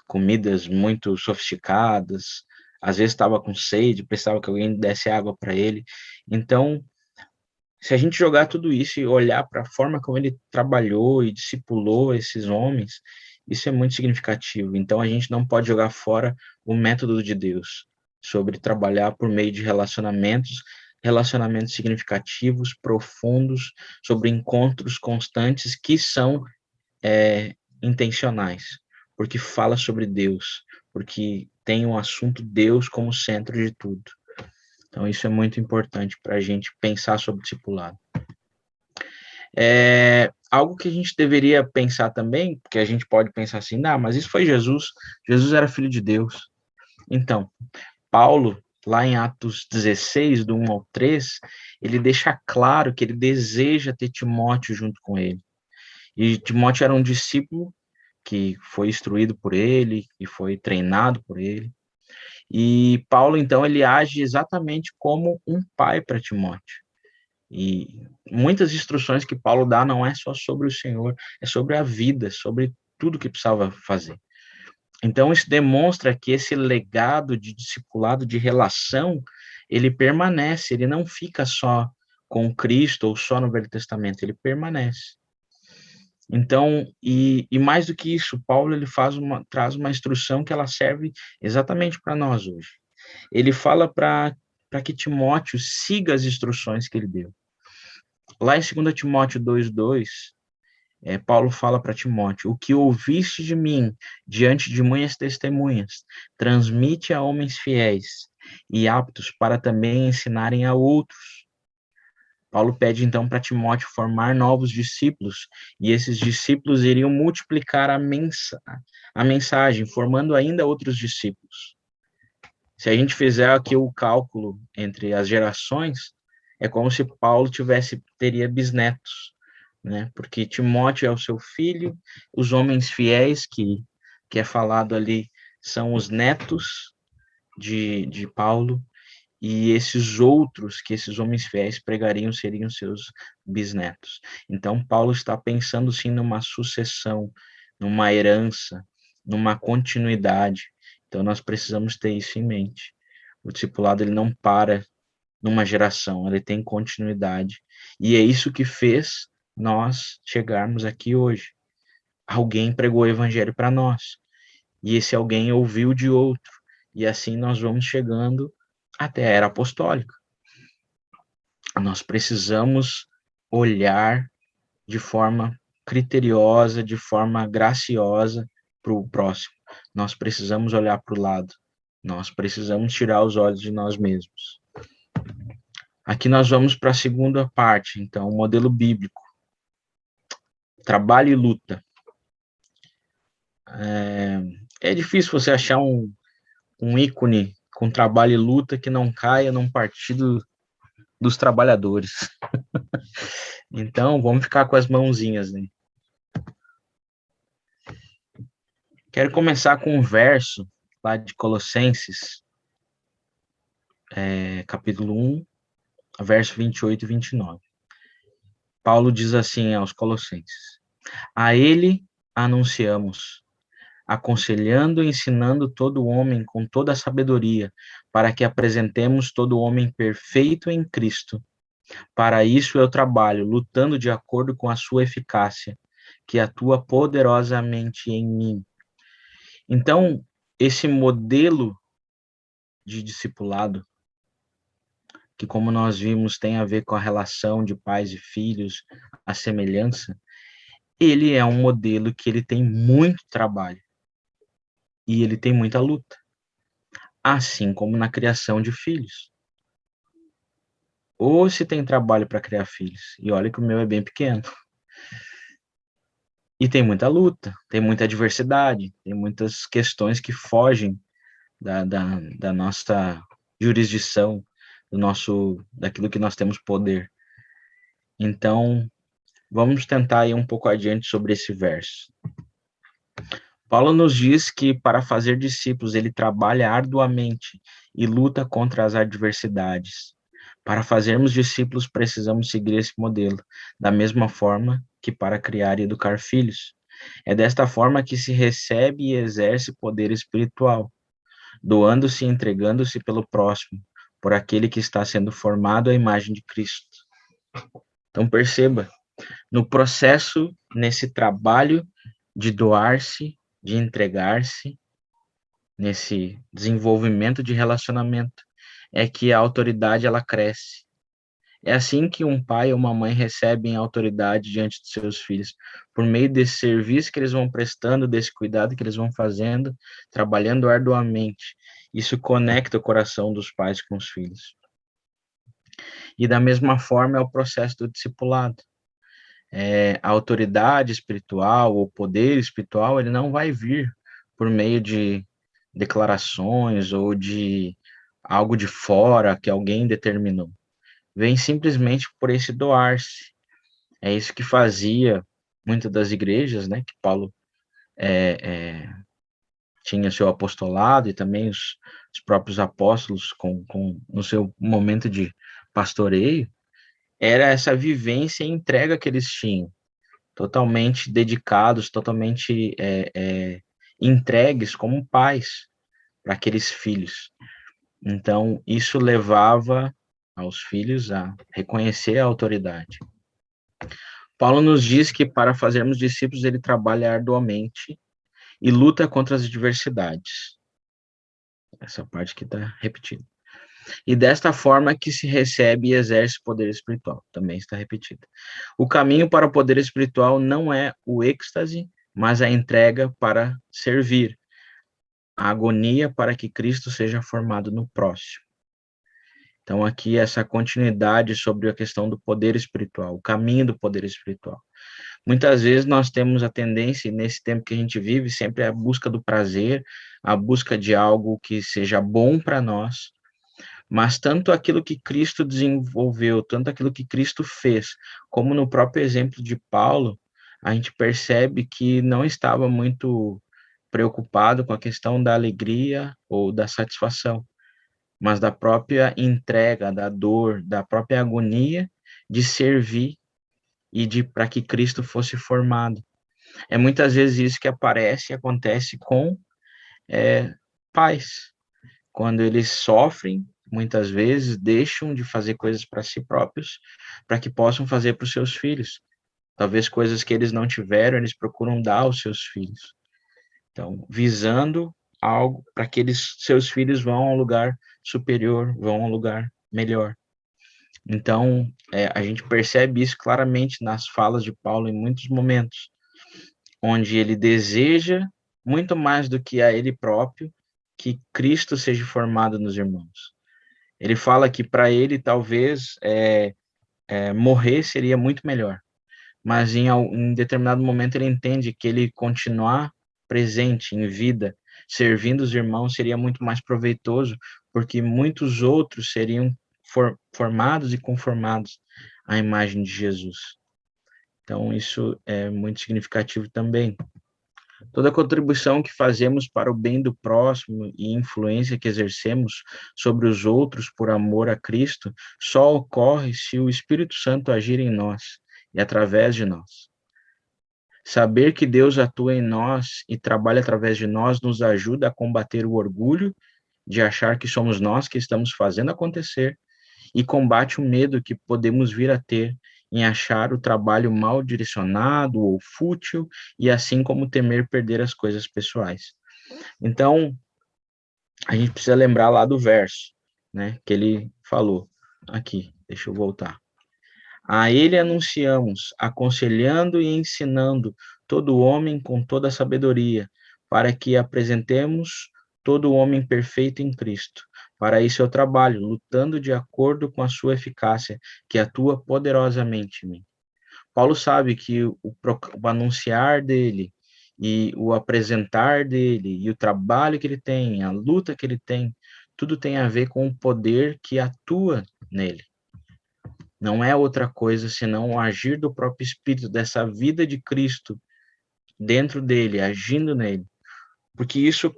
A: comidas muito sofisticadas, às vezes estava com sede, precisava que alguém desse água para ele. Então, se a gente jogar tudo isso e olhar para a forma como ele trabalhou e discipulou esses homens, isso é muito significativo. Então, a gente não pode jogar fora o método de Deus sobre trabalhar por meio de relacionamentos significativos, profundos, sobre encontros constantes que são intencionais, porque fala sobre Deus, porque tem o assunto Deus como centro de tudo. Então, isso é muito importante para a gente pensar sobre discipulado. Algo que a gente deveria pensar também, porque a gente pode pensar assim, mas isso foi Jesus, Jesus era filho de Deus. Então, Paulo, lá em Atos 16, do 1 ao 3, ele deixa claro que ele deseja ter Timóteo junto com ele. E Timóteo era um discípulo que foi instruído por ele, e foi treinado por ele. E Paulo, então, ele age exatamente como um pai para Timóteo. E muitas instruções que Paulo dá não é só sobre o Senhor, é sobre a vida, sobre tudo que precisava fazer. Então, isso demonstra que esse legado de discipulado, de relação, ele permanece, ele não fica só com Cristo ou só no Velho Testamento, ele permanece. Então, e mais do que isso, Paulo ele traz uma instrução que ela serve exatamente para nós hoje. Ele fala para que Timóteo siga as instruções que ele deu. Lá em 2 Timóteo 2:2, Paulo fala para Timóteo: o que ouviste de mim diante de muitas testemunhas, transmite a homens fiéis e aptos para também ensinarem a outros. Paulo pede então para Timóteo formar novos discípulos, e esses discípulos iriam multiplicar a mensagem, formando ainda outros discípulos. Se a gente fizer aqui o cálculo entre as gerações, é como se Paulo teria bisnetos, né? Porque Timóteo é o seu filho, os homens fiéis que é falado ali são os netos de Paulo, e esses outros que esses homens fiéis pregariam seriam seus bisnetos. Então, Paulo está pensando sim numa sucessão, numa herança, numa continuidade. Então, nós precisamos ter isso em mente. O discipulado ele não para numa geração, ele tem continuidade. E é isso que fez nós chegarmos aqui hoje. Alguém pregou o evangelho para nós, e esse alguém ouviu de outro, e assim nós vamos chegando até a era apostólica. Nós precisamos olhar de forma criteriosa, de forma graciosa para o próximo. Nós precisamos olhar para o lado. Nós precisamos tirar os olhos de nós mesmos. Aqui nós vamos para a segunda parte, então, o modelo bíblico. Trabalho e luta. É difícil você achar um ícone com trabalho e luta que não caia num partido dos trabalhadores. Então, vamos ficar com as mãozinhas, né? Quero começar com um verso lá de Colossenses, capítulo 1, verso 28 e 29. Paulo diz assim aos Colossenses: a ele anunciamos, aconselhando e ensinando todo homem com toda a sabedoria, para que apresentemos todo homem perfeito em Cristo. Para isso eu trabalho, lutando de acordo com a sua eficácia, que atua poderosamente em mim. Então, esse modelo de discipulado, que como nós vimos tem a ver com a relação de pais e filhos, a semelhança, ele é um modelo que ele tem muito trabalho e ele tem muita luta, assim como na criação de filhos. Ou se tem trabalho para criar filhos, e olha que o meu é bem pequeno. E tem muita luta, tem muita adversidade, tem muitas questões que fogem da nossa jurisdição, daquilo que nós temos poder. Então, vamos tentar ir um pouco adiante sobre esse verso. Paulo nos diz que para fazer discípulos ele trabalha arduamente e luta contra as adversidades. Para fazermos discípulos precisamos seguir esse modelo, da mesma forma que para criar e educar filhos. É desta forma que se recebe e exerce poder espiritual, doando-se e entregando-se pelo próximo, por aquele que está sendo formado à imagem de Cristo. Então perceba, no processo, nesse trabalho de doar-se, de entregar-se, nesse desenvolvimento de relacionamento, é que a autoridade ela cresce. É assim que um pai ou uma mãe recebem autoridade diante de seus filhos, por meio desse serviço que eles vão prestando, desse cuidado que eles vão fazendo, trabalhando arduamente. Isso conecta o coração dos pais com os filhos. E da mesma forma é o processo do discipulado. A autoridade espiritual, o poder espiritual, ele não vai vir por meio de declarações ou de algo de fora que alguém determinou. Vem simplesmente por esse doar-se. É isso que fazia muitas das igrejas, né, que Paulo tinha seu apostolado e também os próprios apóstolos no seu momento de pastoreio, era essa vivência e entrega que eles tinham, totalmente dedicados, totalmente entregues como pais para aqueles filhos. Então, isso levava aos filhos a reconhecer a autoridade. Paulo nos diz que para fazermos discípulos, ele trabalha arduamente e luta contra as adversidades. Essa parte que está repetida. E desta forma que se recebe e exerce poder espiritual, também está repetida. O caminho para o poder espiritual não é o êxtase, mas a entrega para servir, a agonia para que Cristo seja formado no próximo. Então, aqui, essa continuidade sobre a questão do poder espiritual, o caminho do poder espiritual. Muitas vezes nós temos a tendência, nesse tempo que a gente vive, sempre a busca do prazer, a busca de algo que seja bom para nós, mas tanto aquilo que Cristo desenvolveu, tanto aquilo que Cristo fez, como no próprio exemplo de Paulo, a gente percebe que não estava muito preocupado com a questão da alegria ou da satisfação, mas da própria entrega, da dor, da própria agonia de servir e de para que Cristo fosse formado. É muitas vezes isso que acontece com pais, quando eles sofrem, muitas vezes deixam de fazer coisas para si próprios, para que possam fazer para os seus filhos. Talvez coisas que eles não tiveram, eles procuram dar aos seus filhos. Então, visando algo para que seus filhos vão a um lugar superior, vão a um lugar melhor. Então, a gente percebe isso claramente nas falas de Paulo em muitos momentos, onde ele deseja, muito mais do que a ele próprio, que Cristo seja formado nos irmãos. Ele fala que para ele, talvez, morrer seria muito melhor, mas em determinado momento ele entende que ele continuar presente em vida, servindo os irmãos, seria muito mais proveitoso, porque muitos outros seriam formados e conformados à imagem de Jesus. Então, isso é muito significativo também. Toda contribuição que fazemos para o bem do próximo e influência que exercemos sobre os outros por amor a Cristo só ocorre se o Espírito Santo agir em nós e através de nós. Saber que Deus atua em nós e trabalha através de nós nos ajuda a combater o orgulho de achar que somos nós que estamos fazendo acontecer e combate o medo que podemos vir a ter em achar o trabalho mal direcionado ou fútil e assim como temer perder as coisas pessoais. Então, a gente precisa lembrar lá do verso, né, que ele falou aqui. Deixa eu voltar. A ele anunciamos, aconselhando e ensinando todo homem com toda a sabedoria, para que apresentemos todo homem perfeito em Cristo. Para isso eu trabalho, lutando de acordo com a sua eficácia, que atua poderosamente em mim. Paulo sabe que o anunciar dele e o apresentar dele e o trabalho que ele tem, a luta que ele tem, tudo tem a ver com o poder que atua nele. Não é outra coisa senão o agir do próprio Espírito, dessa vida de Cristo dentro dele, agindo nele. Porque isso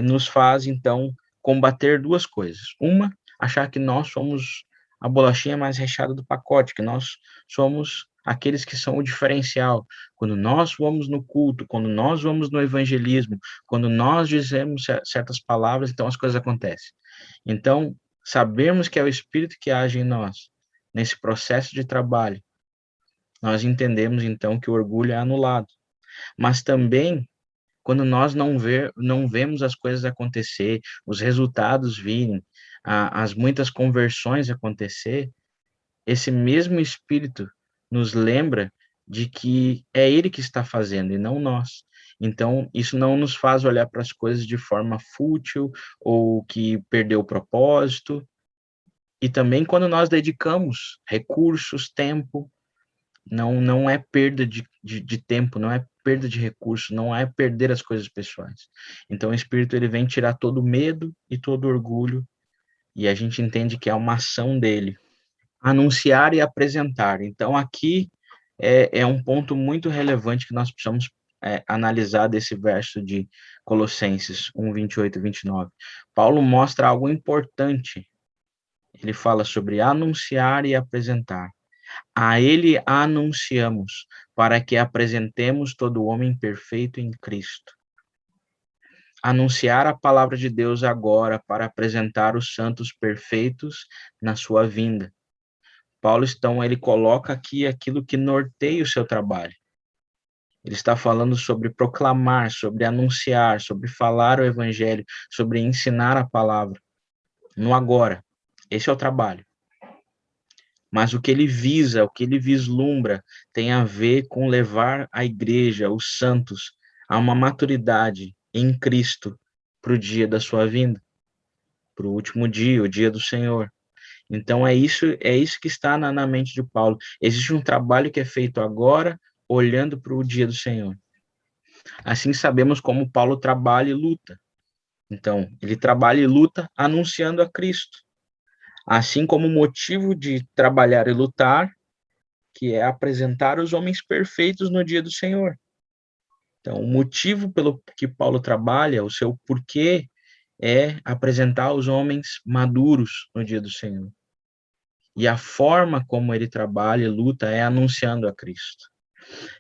A: nos faz, então, combater duas coisas. Uma, achar que nós somos a bolachinha mais recheada do pacote, que nós somos aqueles que são o diferencial. Quando nós vamos no culto, quando nós vamos no evangelismo, quando nós dizemos certas palavras, então as coisas acontecem. Então, sabermos que é o Espírito que age em nós, nesse processo de trabalho, nós entendemos, então, que o orgulho é anulado. Mas também quando nós não vemos as coisas acontecer, os resultados virem, as muitas conversões acontecer, esse mesmo Espírito nos lembra de que é Ele que está fazendo e não nós. Então, isso não nos faz olhar para as coisas de forma fútil ou que perdeu o propósito. E também quando nós dedicamos recursos, tempo, não é perda de tempo, não é perda de recurso, não é perder as coisas pessoais. Então o Espírito ele vem tirar todo o medo e todo o orgulho, e a gente entende que é uma ação dele. Anunciar e apresentar. Então aqui é um ponto muito relevante que nós precisamos analisar desse verso de Colossenses 1, 28 e 29. Paulo mostra algo importante. Ele fala sobre anunciar e apresentar. A ele anunciamos, para que apresentemos todo homem perfeito em Cristo. Anunciar a palavra de Deus agora, para apresentar os santos perfeitos na sua vinda. Paulo, então, ele coloca aqui aquilo que norteia o seu trabalho. Ele está falando sobre proclamar, sobre anunciar, sobre falar o evangelho, sobre ensinar a palavra. No agora. Esse é o trabalho. Mas o que ele visa, o que ele vislumbra, tem a ver com levar a igreja, os santos, a uma maturidade em Cristo para o dia da sua vinda, para o último dia, o dia do Senhor. Então é isso que está na mente de Paulo. Existe um trabalho que é feito agora, olhando para o dia do Senhor. Assim sabemos como Paulo trabalha e luta. Então, ele trabalha e luta anunciando a Cristo. Assim como o motivo de trabalhar e lutar, que é apresentar os homens perfeitos no dia do Senhor. Então, o motivo pelo que Paulo trabalha, o seu porquê, é apresentar os homens maduros no dia do Senhor. E a forma como ele trabalha e luta é anunciando a Cristo.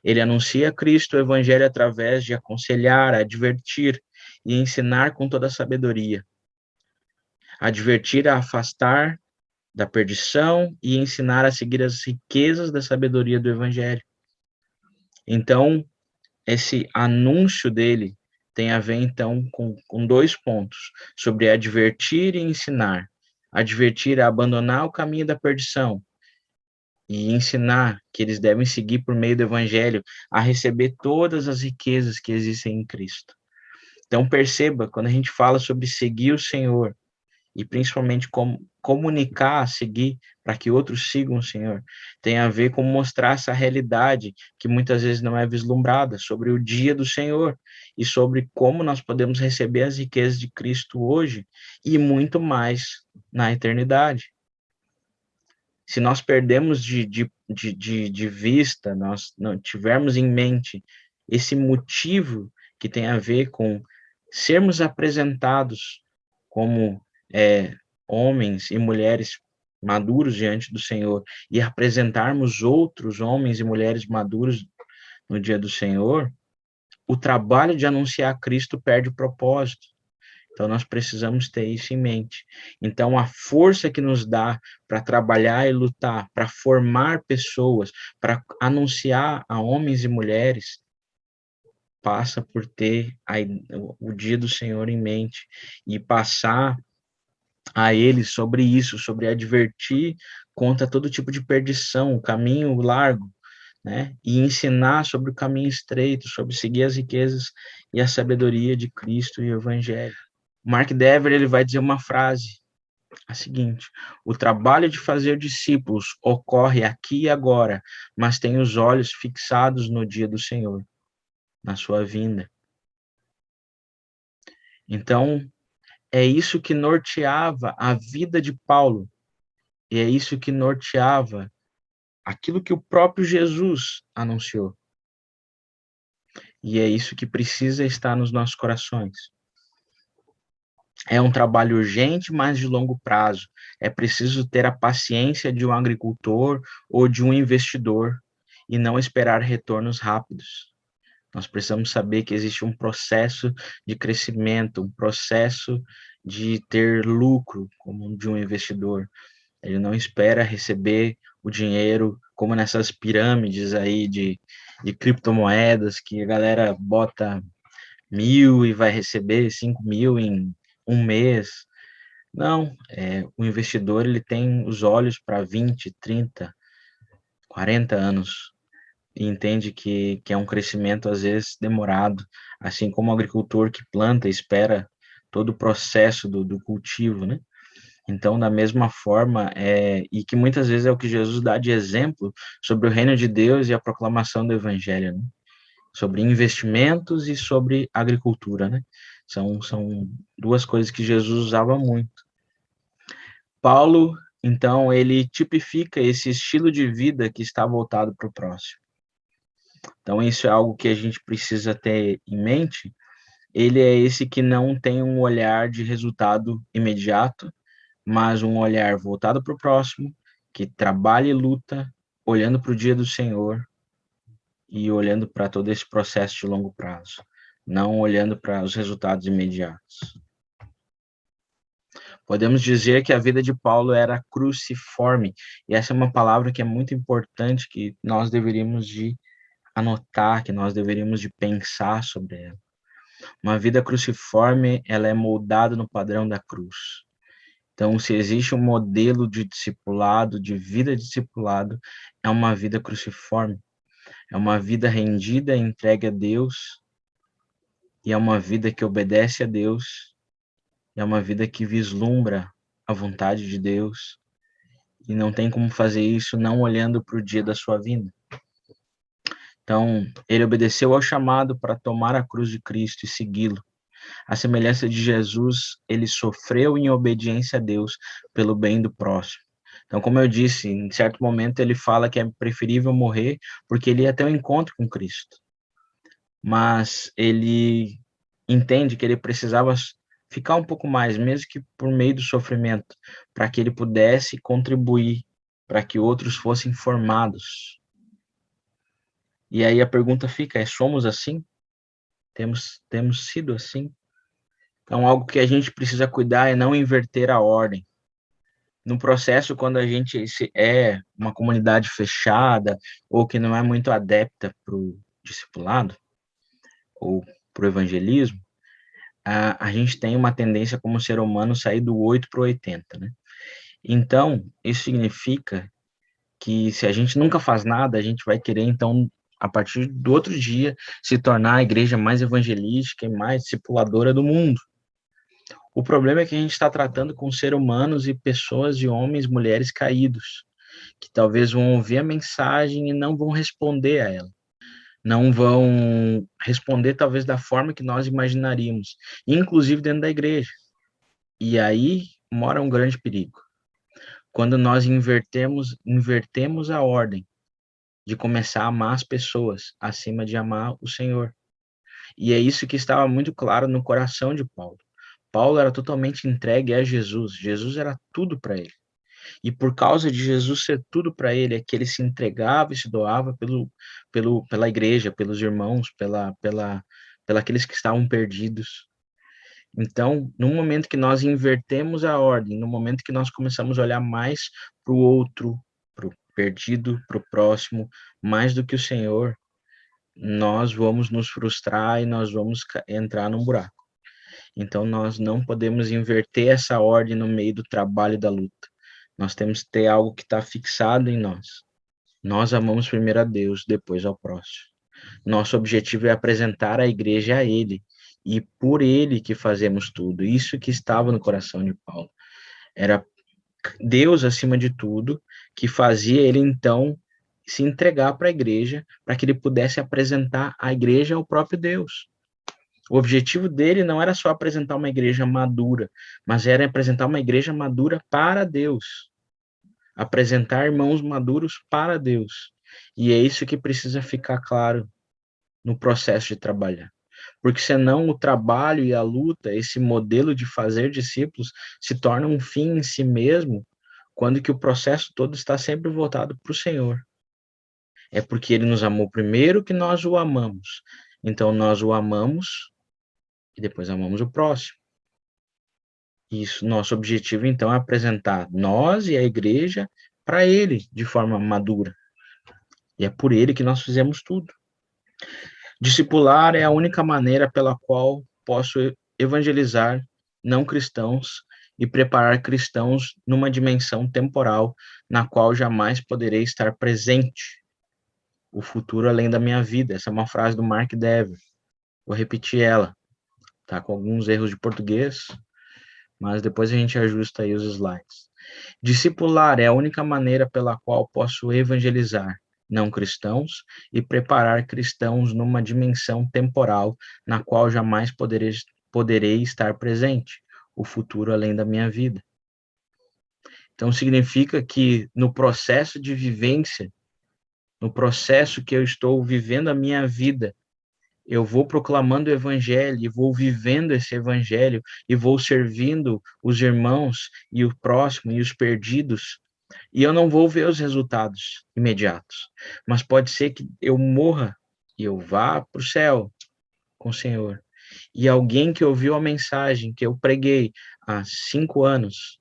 A: Ele anuncia a Cristo, o evangelho, através de aconselhar, advertir e ensinar com toda a sabedoria. Advertir a afastar da perdição e ensinar a seguir as riquezas da sabedoria do evangelho. Então, esse anúncio dele tem a ver, então, com dois pontos, sobre advertir e ensinar. Advertir a abandonar o caminho da perdição e ensinar que eles devem seguir por meio do evangelho a receber todas as riquezas que existem em Cristo. Então, perceba, quando a gente fala sobre seguir o Senhor, e principalmente como comunicar, seguir, para que outros sigam o Senhor, tem a ver com mostrar essa realidade que muitas vezes não é vislumbrada, sobre o dia do Senhor, e sobre como nós podemos receber as riquezas de Cristo hoje, e muito mais na eternidade. Se nós perdemos de vista, nós não tivermos em mente esse motivo que tem a ver com sermos apresentados como homens e mulheres maduros diante do Senhor e apresentarmos outros homens e mulheres maduros no dia do Senhor, o trabalho de anunciar Cristo perde o propósito. Então, nós precisamos ter isso em mente. Então, a força que nos dá para trabalhar e lutar, para formar pessoas, para anunciar a homens e mulheres, passa por ter o dia do Senhor em mente e passar a eles sobre isso, sobre advertir contra todo tipo de perdição, o caminho largo, né? E ensinar sobre o caminho estreito, sobre seguir as riquezas e a sabedoria de Cristo e o Evangelho. Mark Dever, ele vai dizer uma frase, a seguinte: o trabalho de fazer discípulos ocorre aqui e agora, mas tem os olhos fixados no dia do Senhor, na sua vinda. Então, é isso que norteava a vida de Paulo, e é isso que norteava aquilo que o próprio Jesus anunciou. E é isso que precisa estar nos nossos corações. É um trabalho urgente, mas de longo prazo. É preciso ter a paciência de um agricultor ou de um investidor e não esperar retornos rápidos. Nós precisamos saber que existe um processo de crescimento, um processo de ter lucro, como de um investidor. Ele não espera receber o dinheiro como nessas pirâmides aí de criptomoedas que a galera bota 1.000 e vai receber 5.000 em um mês. Não, o investidor ele tem os olhos para 20, 30, 40 anos e entende que é um crescimento às vezes demorado, assim como o agricultor que planta espera todo o processo do cultivo, né? Então, da mesma forma, e que muitas vezes é o que Jesus dá de exemplo sobre o reino de Deus e a proclamação do evangelho, né? Sobre investimentos e sobre agricultura, né? São duas coisas que Jesus usava muito. Paulo, então, ele tipifica esse estilo de vida que está voltado para o próximo. Então, isso é algo que a gente precisa ter em mente. Ele é esse que não tem um olhar de resultado imediato, mas um olhar voltado para o próximo, que trabalha e luta, olhando para o dia do Senhor e olhando para todo esse processo de longo prazo, não olhando para os resultados imediatos. Podemos dizer que a vida de Paulo era cruciforme, e essa é uma palavra que é muito importante, que nós deveríamos de anotar, que nós deveríamos de pensar sobre ela. Uma vida cruciforme, ela é moldada no padrão da cruz. Então, se existe um modelo de discipulado, de vida discipulado, é uma vida cruciforme. É uma vida rendida, entregue a Deus, e é uma vida que obedece a Deus, é uma vida que vislumbra a vontade de Deus, e não tem como fazer isso não olhando para o dia da sua vinda. Então, ele obedeceu ao chamado para tomar a cruz de Cristo e segui-lo. A semelhança de Jesus, ele sofreu em obediência a Deus pelo bem do próximo. Então, como eu disse, em certo momento ele fala que é preferível morrer porque ele ia ter um encontro com Cristo. Mas ele entende que ele precisava ficar um pouco mais, mesmo que por meio do sofrimento, para que ele pudesse contribuir, para que outros fossem formados. E aí a pergunta fica, somos assim? Temos sido assim? Então, algo que a gente precisa cuidar é não inverter a ordem. No processo, quando a gente é uma comunidade fechada ou que não é muito adepta para o discipulado ou para o evangelismo, a gente tem uma tendência como ser humano sair do 8 para o 80, né? Então, isso significa que se a gente nunca faz nada, a gente vai querer, então, a partir do outro dia, se tornar a igreja mais evangelística e mais discipuladora do mundo. O problema é que a gente está tratando com seres humanos e pessoas e homens, mulheres caídos, que talvez vão ouvir a mensagem e não vão responder a ela. Não vão responder talvez da forma que nós imaginaríamos, inclusive dentro da igreja. E aí mora um grande perigo. Quando nós invertemos a ordem de começar a amar as pessoas acima de amar o Senhor. E é isso que estava muito claro no coração de Paulo. Paulo era totalmente entregue a Jesus. Jesus era tudo para ele. E por causa de Jesus ser tudo para ele, é que ele se entregava e se doava pela igreja, pelos irmãos, pela aqueles que estavam perdidos. Então, no momento que nós invertemos a ordem, no momento que nós começamos a olhar mais para o outro, para o perdido, para o próximo, mais do que o Senhor, nós vamos nos frustrar e nós vamos entrar num buraco. Então, nós não podemos inverter essa ordem no meio do trabalho e da luta. Nós temos que ter algo que está fixado em nós. Nós amamos primeiro a Deus, depois ao próximo. Nosso objetivo é apresentar a igreja a Ele, e por Ele que fazemos tudo. Isso que estava no coração de Paulo. Era Deus acima de tudo, que fazia ele, então, se entregar para a igreja, para que ele pudesse apresentar a igreja ao próprio Deus. O objetivo dele não era só apresentar uma igreja madura, mas era apresentar uma igreja madura para Deus. Apresentar irmãos maduros para Deus. E é isso que precisa ficar claro no processo de trabalhar. Porque senão o trabalho e a luta, esse modelo de fazer discípulos, se torna um fim em si mesmo, quando que o processo todo está sempre voltado para o Senhor. É porque ele nos amou primeiro que nós o amamos. Então nós o amamos e depois amamos o próximo. Isso, nosso objetivo então é apresentar nós e a igreja para ele de forma madura. E é por ele que nós fizemos tudo. Discipular é a única maneira pela qual posso evangelizar não cristãos e preparar cristãos numa dimensão temporal na qual jamais poderei estar presente. O futuro além da minha vida. Essa é uma frase do Mark Dever. Vou repetir ela. Tá com alguns erros de português, mas depois a gente ajusta aí os slides. Discipular é a única maneira pela qual posso evangelizar não cristãos e preparar cristãos numa dimensão temporal na qual jamais poderei estar presente, o futuro além da minha vida. Então significa que no processo de vivência no processo que eu estou vivendo a minha vida, eu vou proclamando o evangelho, e vou vivendo esse evangelho, e vou servindo os irmãos, e o próximo, e os perdidos, e eu não vou ver os resultados imediatos. Mas pode ser que eu morra, e eu vá para o céu com o Senhor. E alguém que ouviu a mensagem que eu preguei há 5 anos,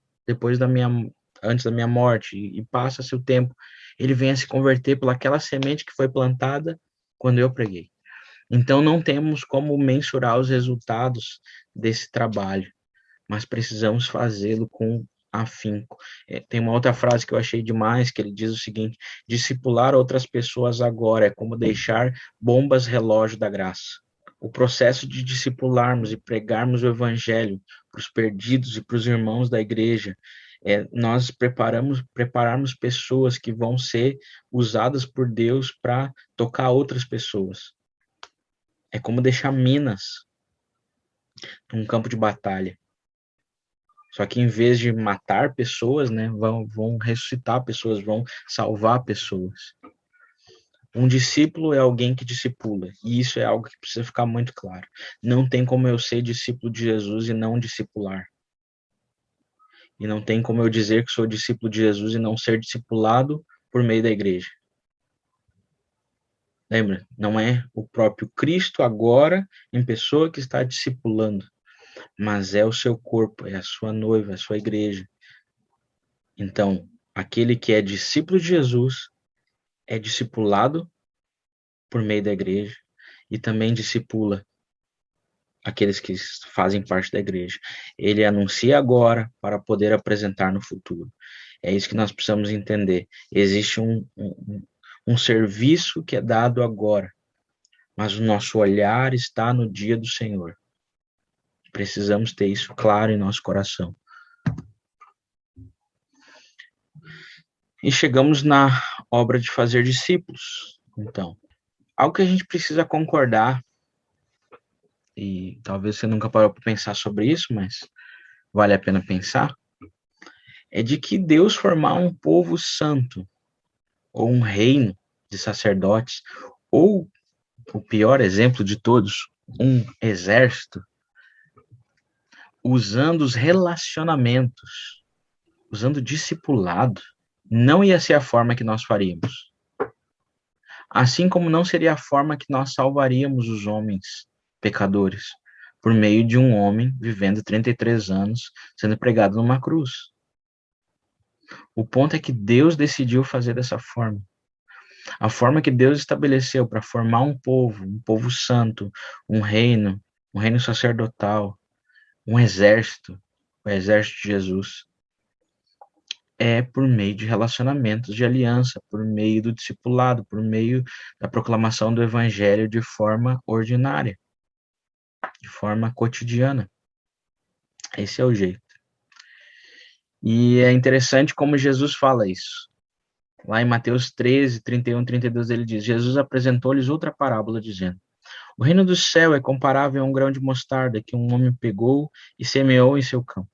A: antes da minha morte, e passa seu tempo, ele vem a se converter pelaquela semente que foi plantada quando eu preguei. Então, não temos como mensurar os resultados desse trabalho, mas precisamos fazê-lo com afinco. Tem uma outra frase que eu achei demais, que ele diz o seguinte: discipular outras pessoas agora é como deixar bombas relógio da graça. O processo de discipularmos e pregarmos o evangelho para os perdidos e para os irmãos da igreja, nós prepararmos pessoas que vão ser usadas por Deus para tocar outras pessoas. É como deixar minas num campo de batalha. Só que em vez de matar pessoas, né, vão ressuscitar pessoas, vão salvar pessoas. Um discípulo é alguém que discipula, e isso é algo que precisa ficar muito claro. Não tem como eu ser discípulo de Jesus e não discipular. E não tem como eu dizer que sou discípulo de Jesus e não ser discipulado por meio da igreja. Lembra? Não é o próprio Cristo agora em pessoa que está discipulando, mas é o seu corpo, é a sua noiva, é a sua igreja. Então, aquele que é discípulo de Jesus é discipulado por meio da igreja e também discipula aqueles que fazem parte da igreja. Ele anuncia agora para poder apresentar no futuro. É isso que nós precisamos entender. Existe um serviço que é dado agora, mas o nosso olhar está no dia do Senhor. Precisamos ter isso claro em nosso coração. E chegamos na obra de fazer discípulos. Então, algo que a gente precisa concordar, e talvez você nunca parou para pensar sobre isso, mas vale a pena pensar, é de que Deus formar um povo santo, ou um reino de sacerdotes, ou, o pior exemplo de todos, um exército, usando os relacionamentos, usando o discipulado, não ia ser a forma que nós faríamos. Assim como não seria a forma que nós salvaríamos os homens pecadores, por meio de um homem vivendo 33 anos, sendo pregado numa cruz. O ponto é que Deus decidiu fazer dessa forma. A forma que Deus estabeleceu para formar um povo santo, um reino sacerdotal, um exército, o exército de Jesus, é por meio de relacionamentos de aliança, por meio do discipulado, por meio da proclamação do evangelho de forma ordinária, de forma cotidiana. Esse é o jeito. E é interessante como Jesus fala isso. Lá em Mateus 13, 31, 32, ele diz: Jesus apresentou-lhes outra parábola, dizendo: o reino do céu é comparável a um grão de mostarda que um homem pegou e semeou em seu campo.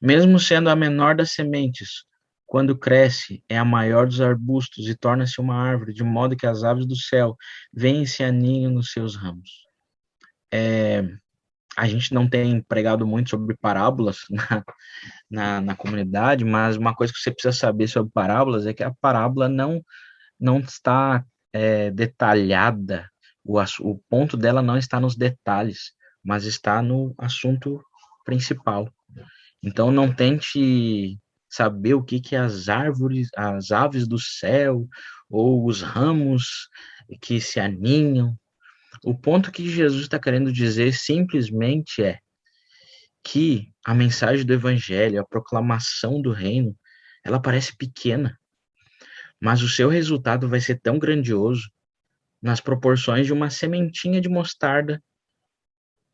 A: Mesmo sendo a menor das sementes, quando cresce, é a maior dos arbustos e torna-se uma árvore, de modo que as aves do céu vêm e se aninham nos seus ramos. A gente não tem pregado muito sobre parábolas na comunidade, mas uma coisa que você precisa saber sobre parábolas é que a parábola não está detalhada, o ponto dela não está nos detalhes, mas está no assunto principal. Então não tente saber o que as árvores, as aves do céu, ou os ramos que se aninham. O ponto que Jesus está querendo dizer simplesmente é que a mensagem do evangelho, a proclamação do reino, ela parece pequena, mas o seu resultado vai ser tão grandioso nas proporções de uma sementinha de mostarda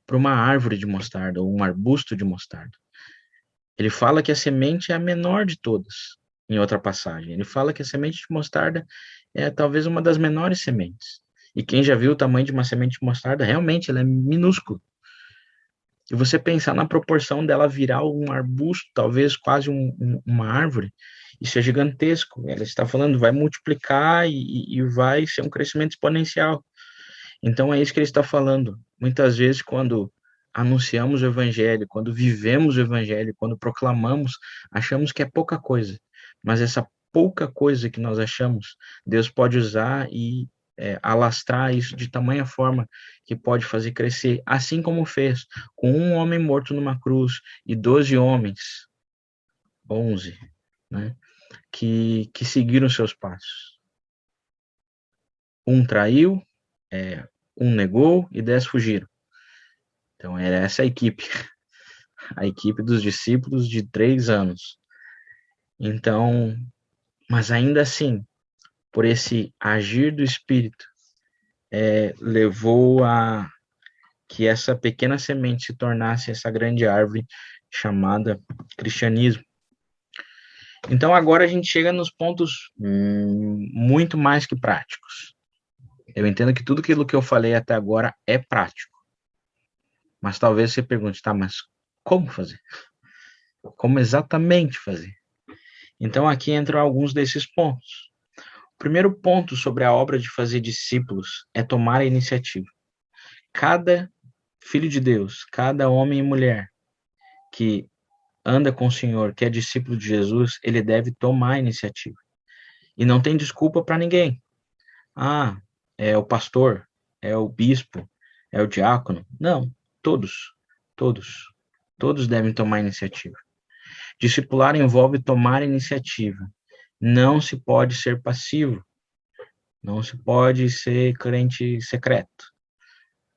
A: para uma árvore de mostarda, ou um arbusto de mostarda. Ele fala que a semente é a menor de todas, em outra passagem. Ele fala que a semente de mostarda é talvez uma das menores sementes. E quem já viu o tamanho de uma semente de mostarda, realmente ela é minúscula. E você pensar na proporção dela virar um arbusto, talvez quase uma árvore, Isso é gigantesco. Ela está falando, vai multiplicar e vai ser um crescimento exponencial. Então é isso que ele está falando. Muitas vezes, quando anunciamos o evangelho, quando vivemos o evangelho, quando proclamamos, achamos que é pouca coisa. Mas essa pouca coisa que nós achamos, Deus pode usar e alastrar isso de tamanha forma que pode fazer crescer, assim como fez com um homem morto numa cruz e 12 homens, 11, né, que seguiram seus passos. Um traiu, um negou e 10 fugiram. Então era essa a equipe dos discípulos de 3 anos. Então, mas ainda assim, por esse agir do Espírito, levou a que essa pequena semente se tornasse essa grande árvore chamada cristianismo. Então agora a gente chega nos pontos muito mais que práticos. Eu entendo que tudo aquilo que eu falei até agora é prático. Mas talvez você pergunte, tá, mas como fazer? Como exatamente fazer? Então aqui entram alguns desses pontos. O primeiro ponto sobre a obra de fazer discípulos é tomar a iniciativa. Cada filho de Deus, cada homem e mulher que anda com o Senhor, que é discípulo de Jesus, ele deve tomar a iniciativa. E não tem desculpa para ninguém. Ah, é o pastor, é o bispo, é o diácono. Não, todos, todos, todos devem tomar a iniciativa. Discipular envolve tomar a iniciativa. Não se pode ser passivo. Não se pode ser crente secreto.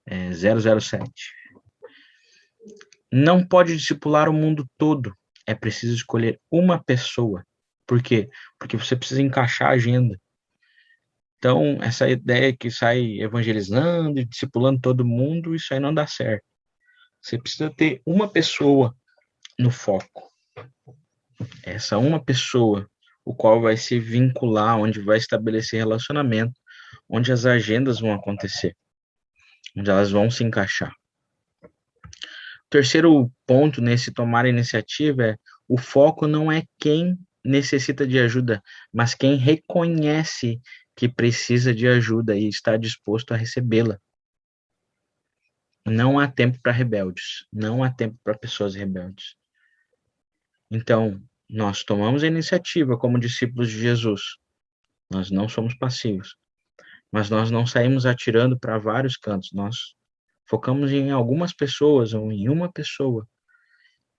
A: 007. Não pode discipular o mundo todo. É preciso escolher uma pessoa. Por quê? Porque você precisa encaixar a agenda. Então, essa ideia que sai evangelizando e discipulando todo mundo, isso aí não dá certo. Você precisa ter uma pessoa no foco. Essa uma pessoa, o qual vai se vincular, onde vai estabelecer relacionamento, onde as agendas vão acontecer, onde elas vão se encaixar. O terceiro ponto nesse tomar a iniciativa é o foco não é quem necessita de ajuda, mas quem reconhece que precisa de ajuda e está disposto a recebê-la. Não há tempo para rebeldes, não há tempo para pessoas rebeldes. Então, nós tomamos a iniciativa como discípulos de Jesus. Nós não somos passivos, mas nós não saímos atirando para vários cantos. Nós focamos em algumas pessoas ou em uma pessoa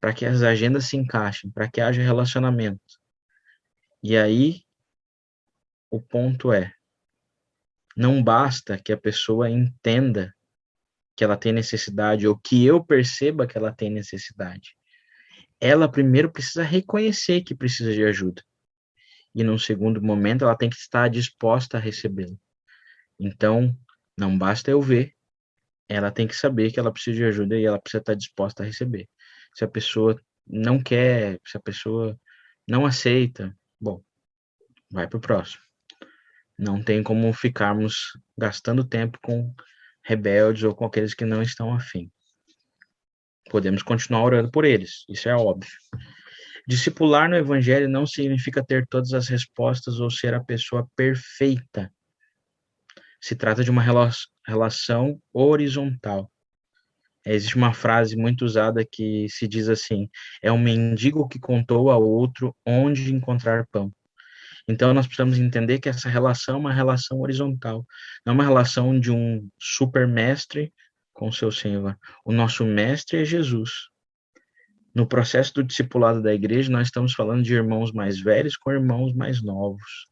A: para que as agendas se encaixem, para que haja relacionamento. E aí, o ponto é, não basta que a pessoa entenda que ela tem necessidade ou que eu perceba que ela tem necessidade. Ela primeiro precisa reconhecer que precisa de ajuda. E num segundo momento ela tem que estar disposta a recebê-la. Então, não basta eu ver, ela tem que saber que ela precisa de ajuda e ela precisa estar disposta a receber. Se a pessoa não quer, se a pessoa não aceita, bom, vai para o próximo. Não tem como ficarmos gastando tempo com rebeldes ou com aqueles que não estão afim. Podemos continuar orando por eles, isso é óbvio. Discipular no Evangelho não significa ter todas as respostas ou ser a pessoa perfeita. Se trata de uma relação horizontal. Existe uma frase muito usada que se diz assim: é um mendigo que contou ao outro onde encontrar pão. Então, nós precisamos entender que essa relação é uma relação horizontal, não é uma relação de um supermestre com seu senhor. O nosso mestre é Jesus. No processo do discipulado da igreja, nós estamos falando de irmãos mais velhos com irmãos mais novos.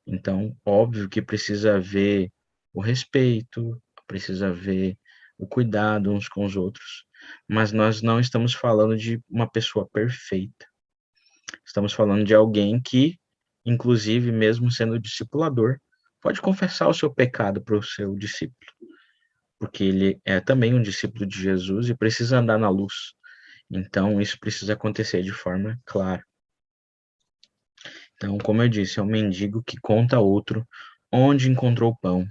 A: Então, óbvio que precisa haver o respeito, precisa haver o cuidado uns com os outros, mas nós não estamos falando de uma pessoa perfeita. Estamos falando de alguém que, inclusive, mesmo sendo discipulador, pode confessar o seu pecado para o seu discípulo, porque ele é também um discípulo de Jesus e precisa andar na luz. Então, isso precisa acontecer de forma clara. Então, como eu disse, é um mendigo que conta a outro onde encontrou pão.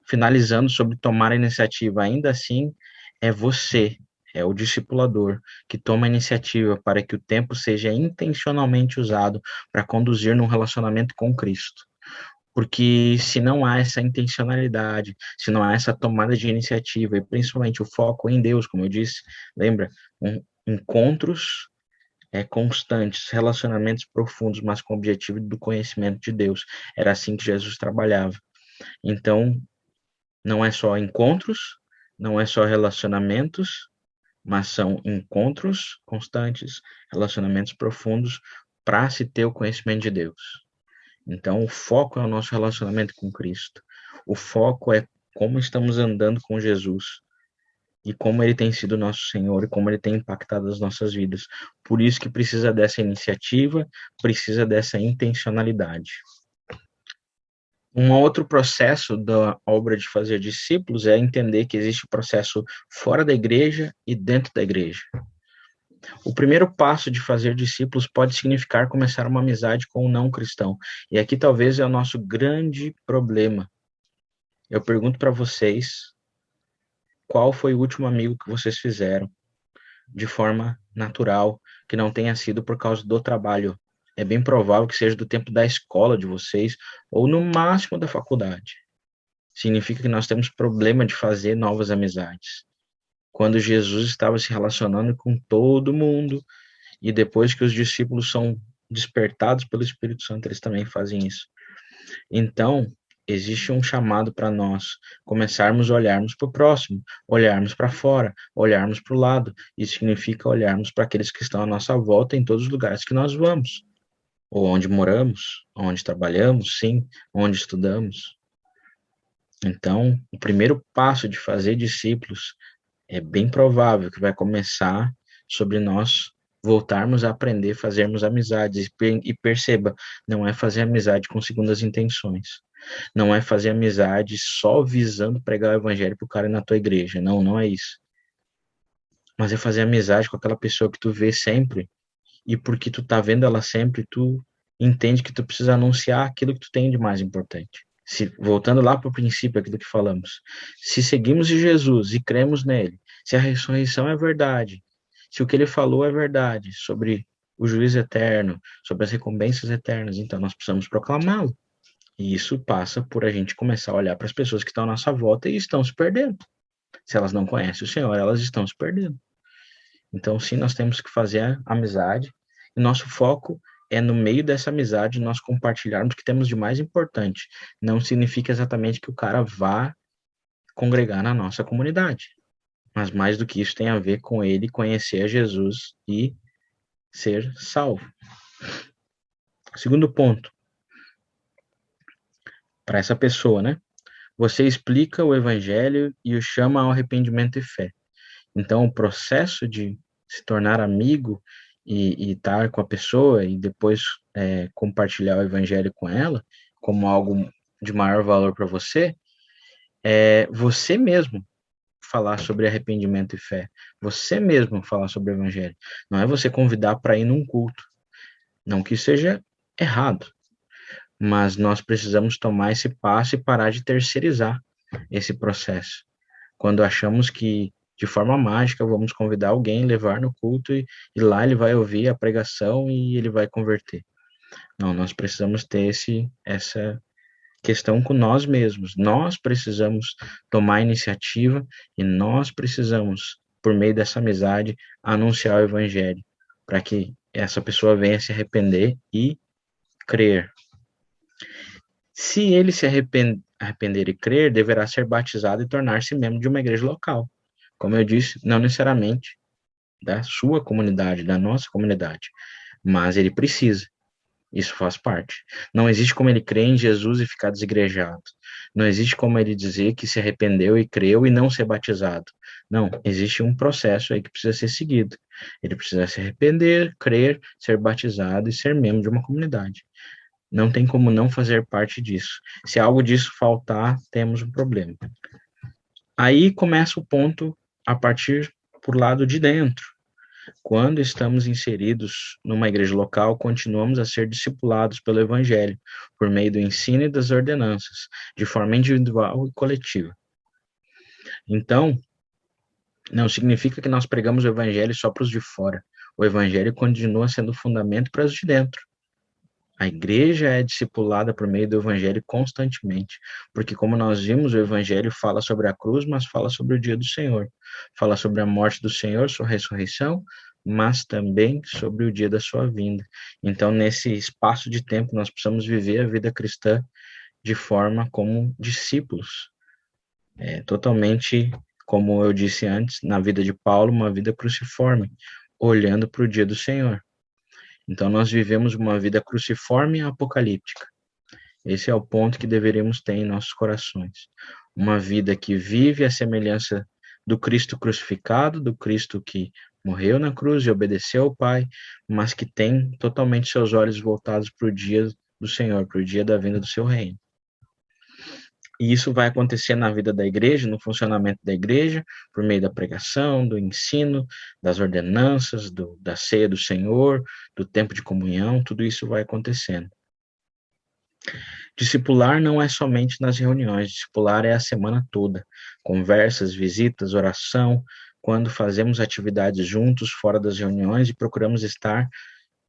A: Finalizando sobre tomar a iniciativa, ainda assim, é você é o discipulador que toma a iniciativa para que o tempo seja intencionalmente usado para conduzir num relacionamento com Cristo. Porque se não há essa intencionalidade, se não há essa tomada de iniciativa, e principalmente o foco em Deus, como eu disse, lembra? Encontros constantes, relacionamentos profundos, mas com o objetivo do conhecimento de Deus. Era assim que Jesus trabalhava. Então, não é só encontros, não é só relacionamentos, mas são encontros constantes, relacionamentos profundos para se ter o conhecimento de Deus. Então, o foco é o nosso relacionamento com Cristo. O foco é como estamos andando com Jesus e como ele tem sido nosso Senhor e como ele tem impactado as nossas vidas. Por isso que precisa dessa iniciativa, precisa dessa intencionalidade. Um outro processo da obra de fazer discípulos é entender que existe o processo fora da igreja e dentro da igreja. O primeiro passo de fazer discípulos pode significar começar uma amizade com um não cristão. E aqui talvez é o nosso grande problema. Eu pergunto para vocês, qual foi o último amigo que vocês fizeram de forma natural, que não tenha sido por causa do trabalho? É bem provável que seja do tempo da escola de vocês, ou no máximo da faculdade. Significa que nós temos problema de fazer novas amizades. Quando Jesus estava se relacionando com todo mundo, e depois que os discípulos são despertados pelo Espírito Santo, eles também fazem isso. Então, existe um chamado para nós começarmos a olharmos para o próximo, olharmos para fora, olharmos para o lado. Isso significa olharmos para aqueles que estão à nossa volta em todos os lugares que nós vamos, ou onde moramos, onde trabalhamos, sim, onde estudamos. Então, o primeiro passo de fazer discípulos é bem provável que vai começar sobre nós voltarmos a aprender, fazermos amizades. E perceba, não é fazer amizade com segundas intenções. Não é fazer amizade só visando pregar o evangelho pro cara na tua igreja. Não, não é isso. Mas é fazer amizade com aquela pessoa que tu vê sempre, e porque tu tá vendo ela sempre, tu entende que tu precisa anunciar aquilo que tu tem de mais importante. Voltando lá para o princípio, aquilo que falamos, se seguimos de Jesus e cremos nele, se a ressurreição é verdade, se o que ele falou é verdade sobre o juízo eterno, sobre as recompensas eternas, então nós precisamos proclamá-lo. E isso passa por a gente começar a olhar para as pessoas que estão à nossa volta e estão se perdendo. Se elas não conhecem o Senhor, elas estão se perdendo. Então, sim, nós temos que fazer a amizade, e nosso foco é, no meio dessa amizade, nós compartilharmos o que temos de mais importante. Não significa exatamente que o cara vá congregar na nossa comunidade, mas mais do que isso tem a ver com ele conhecer a Jesus e ser salvo. Segundo ponto, para essa pessoa, né? Você explica o evangelho e o chama ao arrependimento e fé. Então, o processo de se tornar amigo e estar com a pessoa e depois compartilhar o evangelho com ela como algo de maior valor para você, é você mesmo falar sobre arrependimento e fé. Você mesmo falar sobre o evangelho. Não é você convidar para ir num culto. Não que seja errado, mas nós precisamos tomar esse passo e parar de terceirizar esse processo. Quando achamos que de forma mágica vamos convidar alguém, levar no culto e lá ele vai ouvir a pregação e ele vai converter. Não, nós precisamos ter essa questão com nós mesmos. Nós precisamos tomar a iniciativa e nós precisamos, por meio dessa amizade, anunciar o evangelho para que essa pessoa venha se arrepender e crer. Se ele se arrepender e crer, deverá ser batizado e tornar-se membro de uma igreja local. Como eu disse, não necessariamente da sua comunidade, da nossa comunidade, mas ele precisa. Isso faz parte. Não existe como ele crer em Jesus e ficar desigrejado. Não existe como ele dizer que se arrependeu e creu e não ser batizado. Não, existe um processo aí que precisa ser seguido. Ele precisa se arrepender, crer, ser batizado e ser membro de uma comunidade. Não tem como não fazer parte disso. Se algo disso faltar, temos um problema. Aí começa o ponto a partir por lado de dentro. Quando estamos inseridos numa igreja local, continuamos a ser discipulados pelo Evangelho, por meio do ensino e das ordenanças, de forma individual e coletiva. Então, Não significa que nós pregamos o evangelho só para os de fora. O evangelho continua sendo fundamento para os de dentro. A igreja é discipulada por meio do evangelho constantemente, porque como nós vimos, o evangelho fala sobre a cruz, mas fala sobre o dia do Senhor. Fala sobre a morte do Senhor, sua ressurreição, mas também sobre o dia da sua vinda. Então, nesse espaço de tempo, nós precisamos viver a vida cristã de forma como discípulos. Totalmente, como eu disse antes, na vida de Paulo, uma vida cruciforme, olhando para o dia do Senhor. Então, nós vivemos uma vida cruciforme e apocalíptica. Esse é o ponto que deveríamos ter em nossos corações. Uma vida que vive a semelhança do Cristo crucificado, do Cristo que morreu na cruz e obedeceu ao Pai, mas que tem totalmente seus olhos voltados para o dia do Senhor, para o dia da vinda do seu reino. E isso vai acontecer na vida da igreja, no funcionamento da igreja, por meio da pregação, do ensino, das ordenanças, da ceia do Senhor, do tempo de comunhão, tudo isso vai acontecendo. Discipular não é somente nas reuniões, discipular é a semana toda. Conversas, visitas, oração, quando fazemos atividades juntos, fora das reuniões e procuramos estar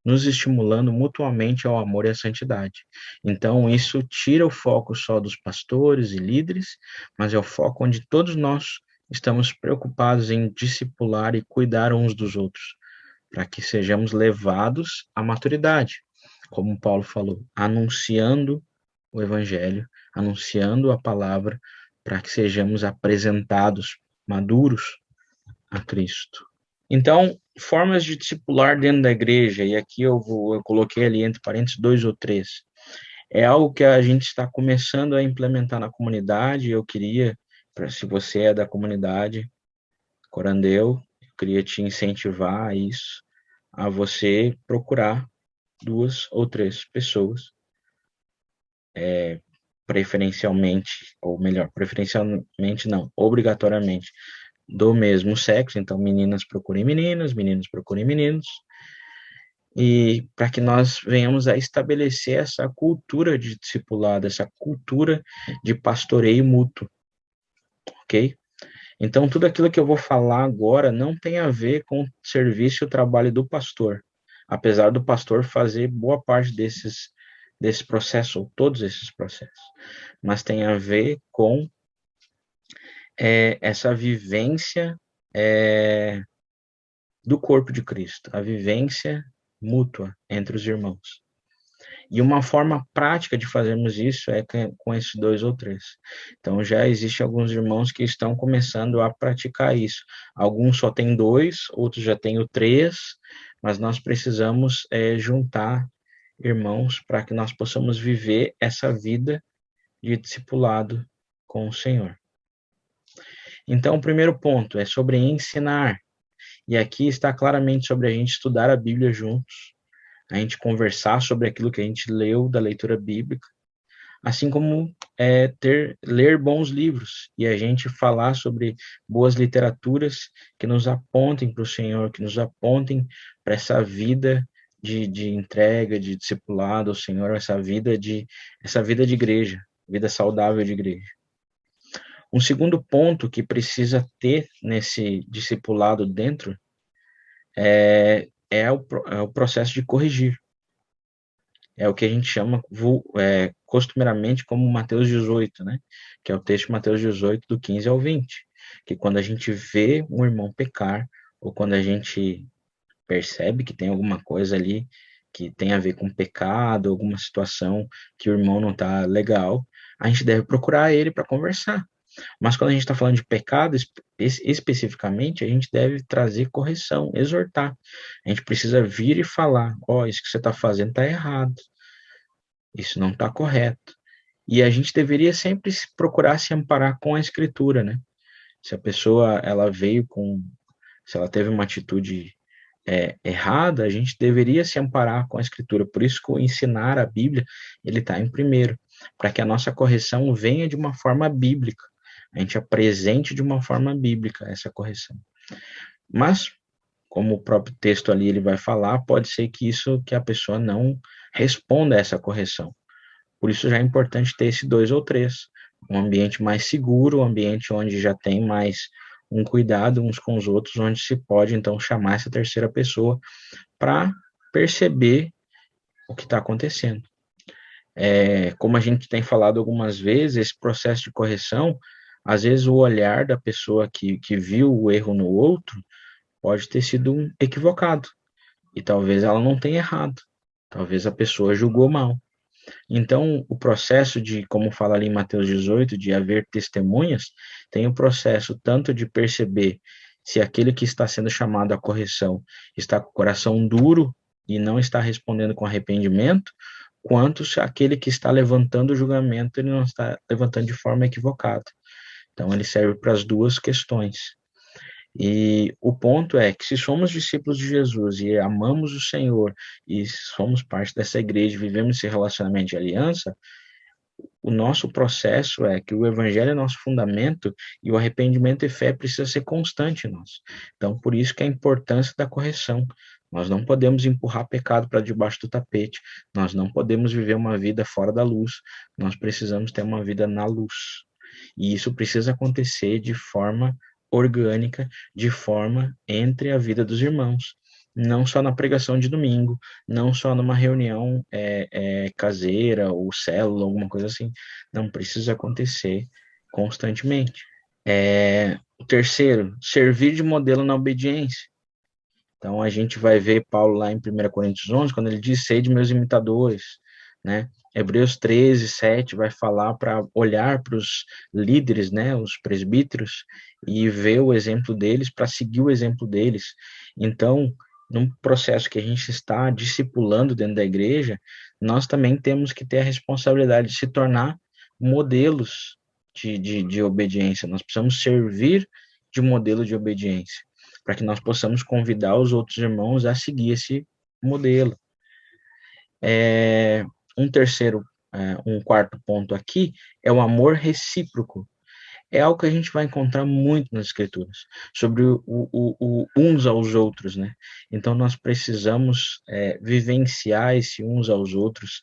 A: nos estimulando mutuamente ao amor e à santidade. Então, isso tira o foco só dos pastores e líderes, mas é o foco onde todos nós estamos preocupados em discipular e cuidar uns dos outros, para que sejamos levados à maturidade, como Paulo falou, anunciando o evangelho, anunciando a palavra, para que sejamos apresentados maduros a Cristo. Então, formas de discipular dentro da igreja, e aqui eu coloquei ali entre parênteses 2 ou 3, é algo que a gente está começando a implementar na comunidade. Eu queria, se você é da comunidade Corandeu, eu queria te incentivar a isso, a você procurar 2 ou 3 pessoas, preferencialmente, ou melhor, preferencialmente não, obrigatoriamente, do mesmo sexo. Então meninas procurem meninas, meninos procurem meninos, e para que nós venhamos a estabelecer essa cultura de discipulado, essa cultura de pastoreio mútuo, ok? Então, tudo aquilo que eu vou falar agora não tem a ver com o serviço e o trabalho do pastor, apesar do pastor fazer boa parte desse processo, ou todos esses processos, mas tem a ver com essa vivência do corpo de Cristo, a vivência mútua entre os irmãos. E uma forma prática de fazermos isso é com esses 2 ou 3. Então, já existem alguns irmãos que estão começando a praticar isso. Alguns só têm 2, outros já têm o 3, mas nós precisamos juntar irmãos para que nós possamos viver essa vida de discipulado com o Senhor. Então, o primeiro ponto é sobre ensinar. E aqui está claramente sobre a gente estudar a Bíblia juntos, a gente conversar sobre aquilo que a gente leu da leitura bíblica, assim como ler bons livros e a gente falar sobre boas literaturas que nos apontem para o Senhor, que nos apontem para essa vida de entrega, de discipulado ao Senhor, essa vida de igreja, vida saudável de igreja. Um segundo ponto que precisa ter nesse discipulado dentro é o processo de corrigir. É o que a gente chama costumeiramente como Mateus 18, né? Que é o texto de Mateus 18, do 15 ao 20. Que quando a gente vê um irmão pecar, ou quando a gente percebe que tem alguma coisa ali que tem a ver com pecado, alguma situação que o irmão não está legal, a gente deve procurar ele para conversar. Mas quando a gente está falando de pecado, especificamente, a gente deve trazer correção, exortar. A gente precisa vir e falar, isso que você está fazendo está errado. Isso não está correto. E a gente deveria sempre procurar se amparar com a Escritura, né? Se a pessoa se ela teve uma atitude errada, a gente deveria se amparar com a Escritura. Por isso que o ensinar a Bíblia, ele está em primeiro, para que a nossa correção venha de uma forma bíblica. A gente apresente de uma forma bíblica essa correção. Mas, como o próprio texto ali ele vai falar, pode ser que a pessoa não responda a essa correção. Por isso já é importante ter esse 2 ou 3. Um ambiente mais seguro, um ambiente onde já tem mais um cuidado uns com os outros, onde se pode, então, chamar essa terceira pessoa para perceber o que está acontecendo. Como a gente tem falado algumas vezes, esse processo de correção, às vezes o olhar da pessoa que viu o erro no outro pode ter sido um equivocado, e talvez ela não tenha errado, talvez a pessoa julgou mal. Então, o processo de, como fala ali em Mateus 18, de haver testemunhas, tem o processo tanto de perceber se aquele que está sendo chamado à correção está com o coração duro e não está respondendo com arrependimento, quanto se aquele que está levantando o julgamento, ele não está levantando de forma equivocada. Então, ele serve para as duas questões. E o ponto é que se somos discípulos de Jesus e amamos o Senhor e somos parte dessa igreja, vivemos esse relacionamento de aliança, o nosso processo é que o evangelho é nosso fundamento e o arrependimento e fé precisa ser constante em nós. Então, por isso que a importância da correção. Nós não podemos empurrar pecado para debaixo do tapete, nós não podemos viver uma vida fora da luz, nós precisamos ter uma vida na luz. E isso precisa acontecer de forma orgânica, de forma entre a vida dos irmãos. Não só na pregação de domingo, não só numa reunião caseira ou célula, alguma coisa assim. Não precisa acontecer constantemente. O terceiro, servir de modelo na obediência. Então, a gente vai ver Paulo lá em 1 Coríntios 11, quando ele diz, sede meus imitadores, né? Hebreus 13, 7 vai falar para olhar para os líderes, né, os presbíteros, e ver o exemplo deles, para seguir o exemplo deles. Então, num processo que a gente está discipulando dentro da igreja, nós também temos que ter a responsabilidade de se tornar modelos de obediência. Nós precisamos servir de modelo de obediência, para que nós possamos convidar os outros irmãos a seguir esse modelo. Um quarto ponto aqui é o amor recíproco. É algo que a gente vai encontrar muito nas escrituras, sobre uns aos outros, né? Então, nós precisamos vivenciar esse uns aos outros,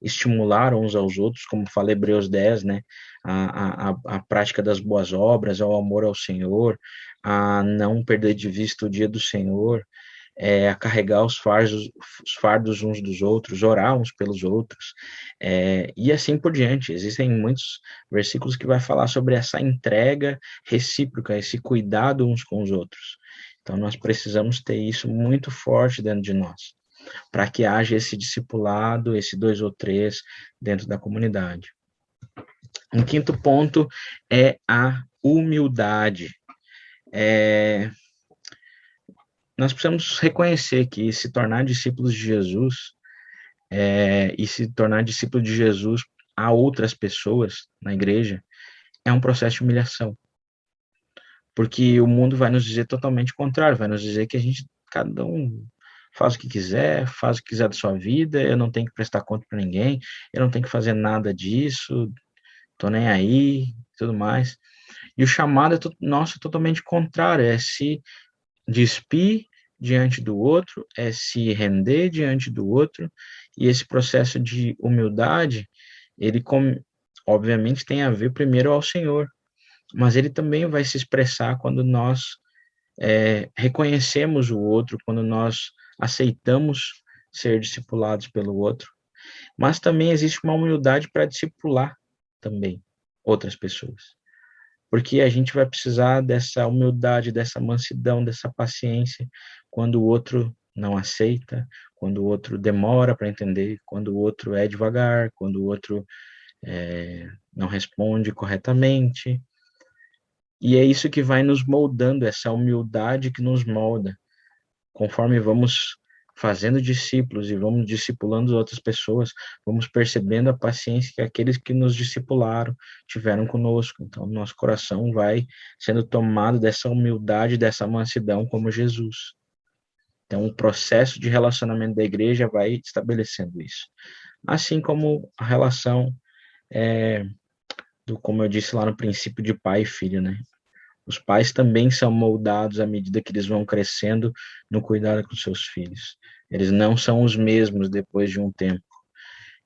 A: estimular uns aos outros, como fala Hebreus 10, né? A prática das boas obras, ao amor ao Senhor, a não perder de vista o dia do Senhor, a carregar os fardos uns dos outros, orar uns pelos outros, e assim por diante. Existem muitos versículos que vai falar sobre essa entrega recíproca, esse cuidado uns com os outros. Então, nós precisamos ter isso muito forte dentro de nós, para que haja esse discipulado, esse 2 ou 3 dentro da comunidade. Um quinto ponto é a humildade. Nós precisamos reconhecer que se tornar discípulos de Jesus e se tornar discípulo de Jesus a outras pessoas na igreja é um processo de humilhação. Porque o mundo vai nos dizer totalmente o contrário, vai nos dizer que cada um faz o que quiser da sua vida, eu não tenho que prestar conta para ninguém, eu não tenho que fazer nada disso, tô nem aí, tudo mais. E o chamado nosso é totalmente contrário, é se despir diante do outro, é se render diante do outro, e esse processo de humildade, ele obviamente tem a ver primeiro ao Senhor, mas ele também vai se expressar quando nós reconhecemos o outro, quando nós aceitamos ser discipulados pelo outro, mas também existe uma humildade para discipular também outras pessoas, porque a gente vai precisar dessa humildade, dessa mansidão, dessa paciência, quando o outro não aceita, quando o outro demora para entender, quando o outro é devagar, quando o outro não responde corretamente. E é isso que vai nos moldando, essa humildade que nos molda, conforme vamos fazendo discípulos e vamos discipulando outras pessoas, vamos percebendo a paciência que aqueles que nos discipularam tiveram conosco. Então, nosso coração vai sendo tomado dessa humildade, dessa mansidão como Jesus. Então, o processo de relacionamento da igreja vai estabelecendo isso. Assim como a relação como eu disse lá no princípio, de pai e filho, né? Os pais também são moldados à medida que eles vão crescendo no cuidado com seus filhos. Eles não são os mesmos depois de um tempo.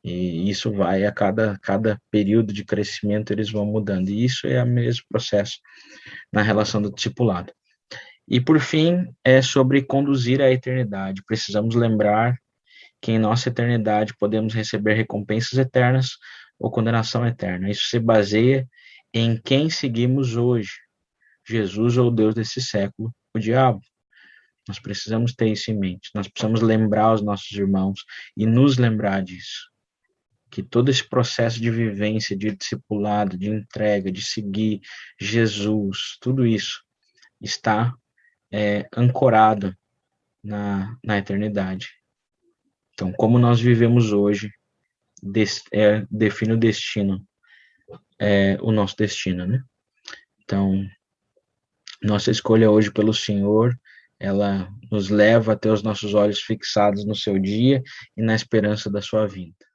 A: E isso vai a cada período de crescimento, eles vão mudando. E isso é o mesmo processo na relação do discipulado. E por fim, é sobre conduzir a eternidade. Precisamos lembrar que em nossa eternidade podemos receber recompensas eternas ou condenação eterna. Isso se baseia em quem seguimos hoje, Jesus ou Deus desse século, o diabo. Nós precisamos ter isso em mente. Nós precisamos lembrar os nossos irmãos e nos lembrar disso. Que todo esse processo de vivência, de discipulado, de entrega, de seguir Jesus, tudo isso está ancorado na eternidade. Então, como nós vivemos hoje, define o destino, o nosso destino, né? Então, nossa escolha hoje pelo Senhor, ela nos leva a ter os nossos olhos fixados no seu dia e na esperança da sua vinda.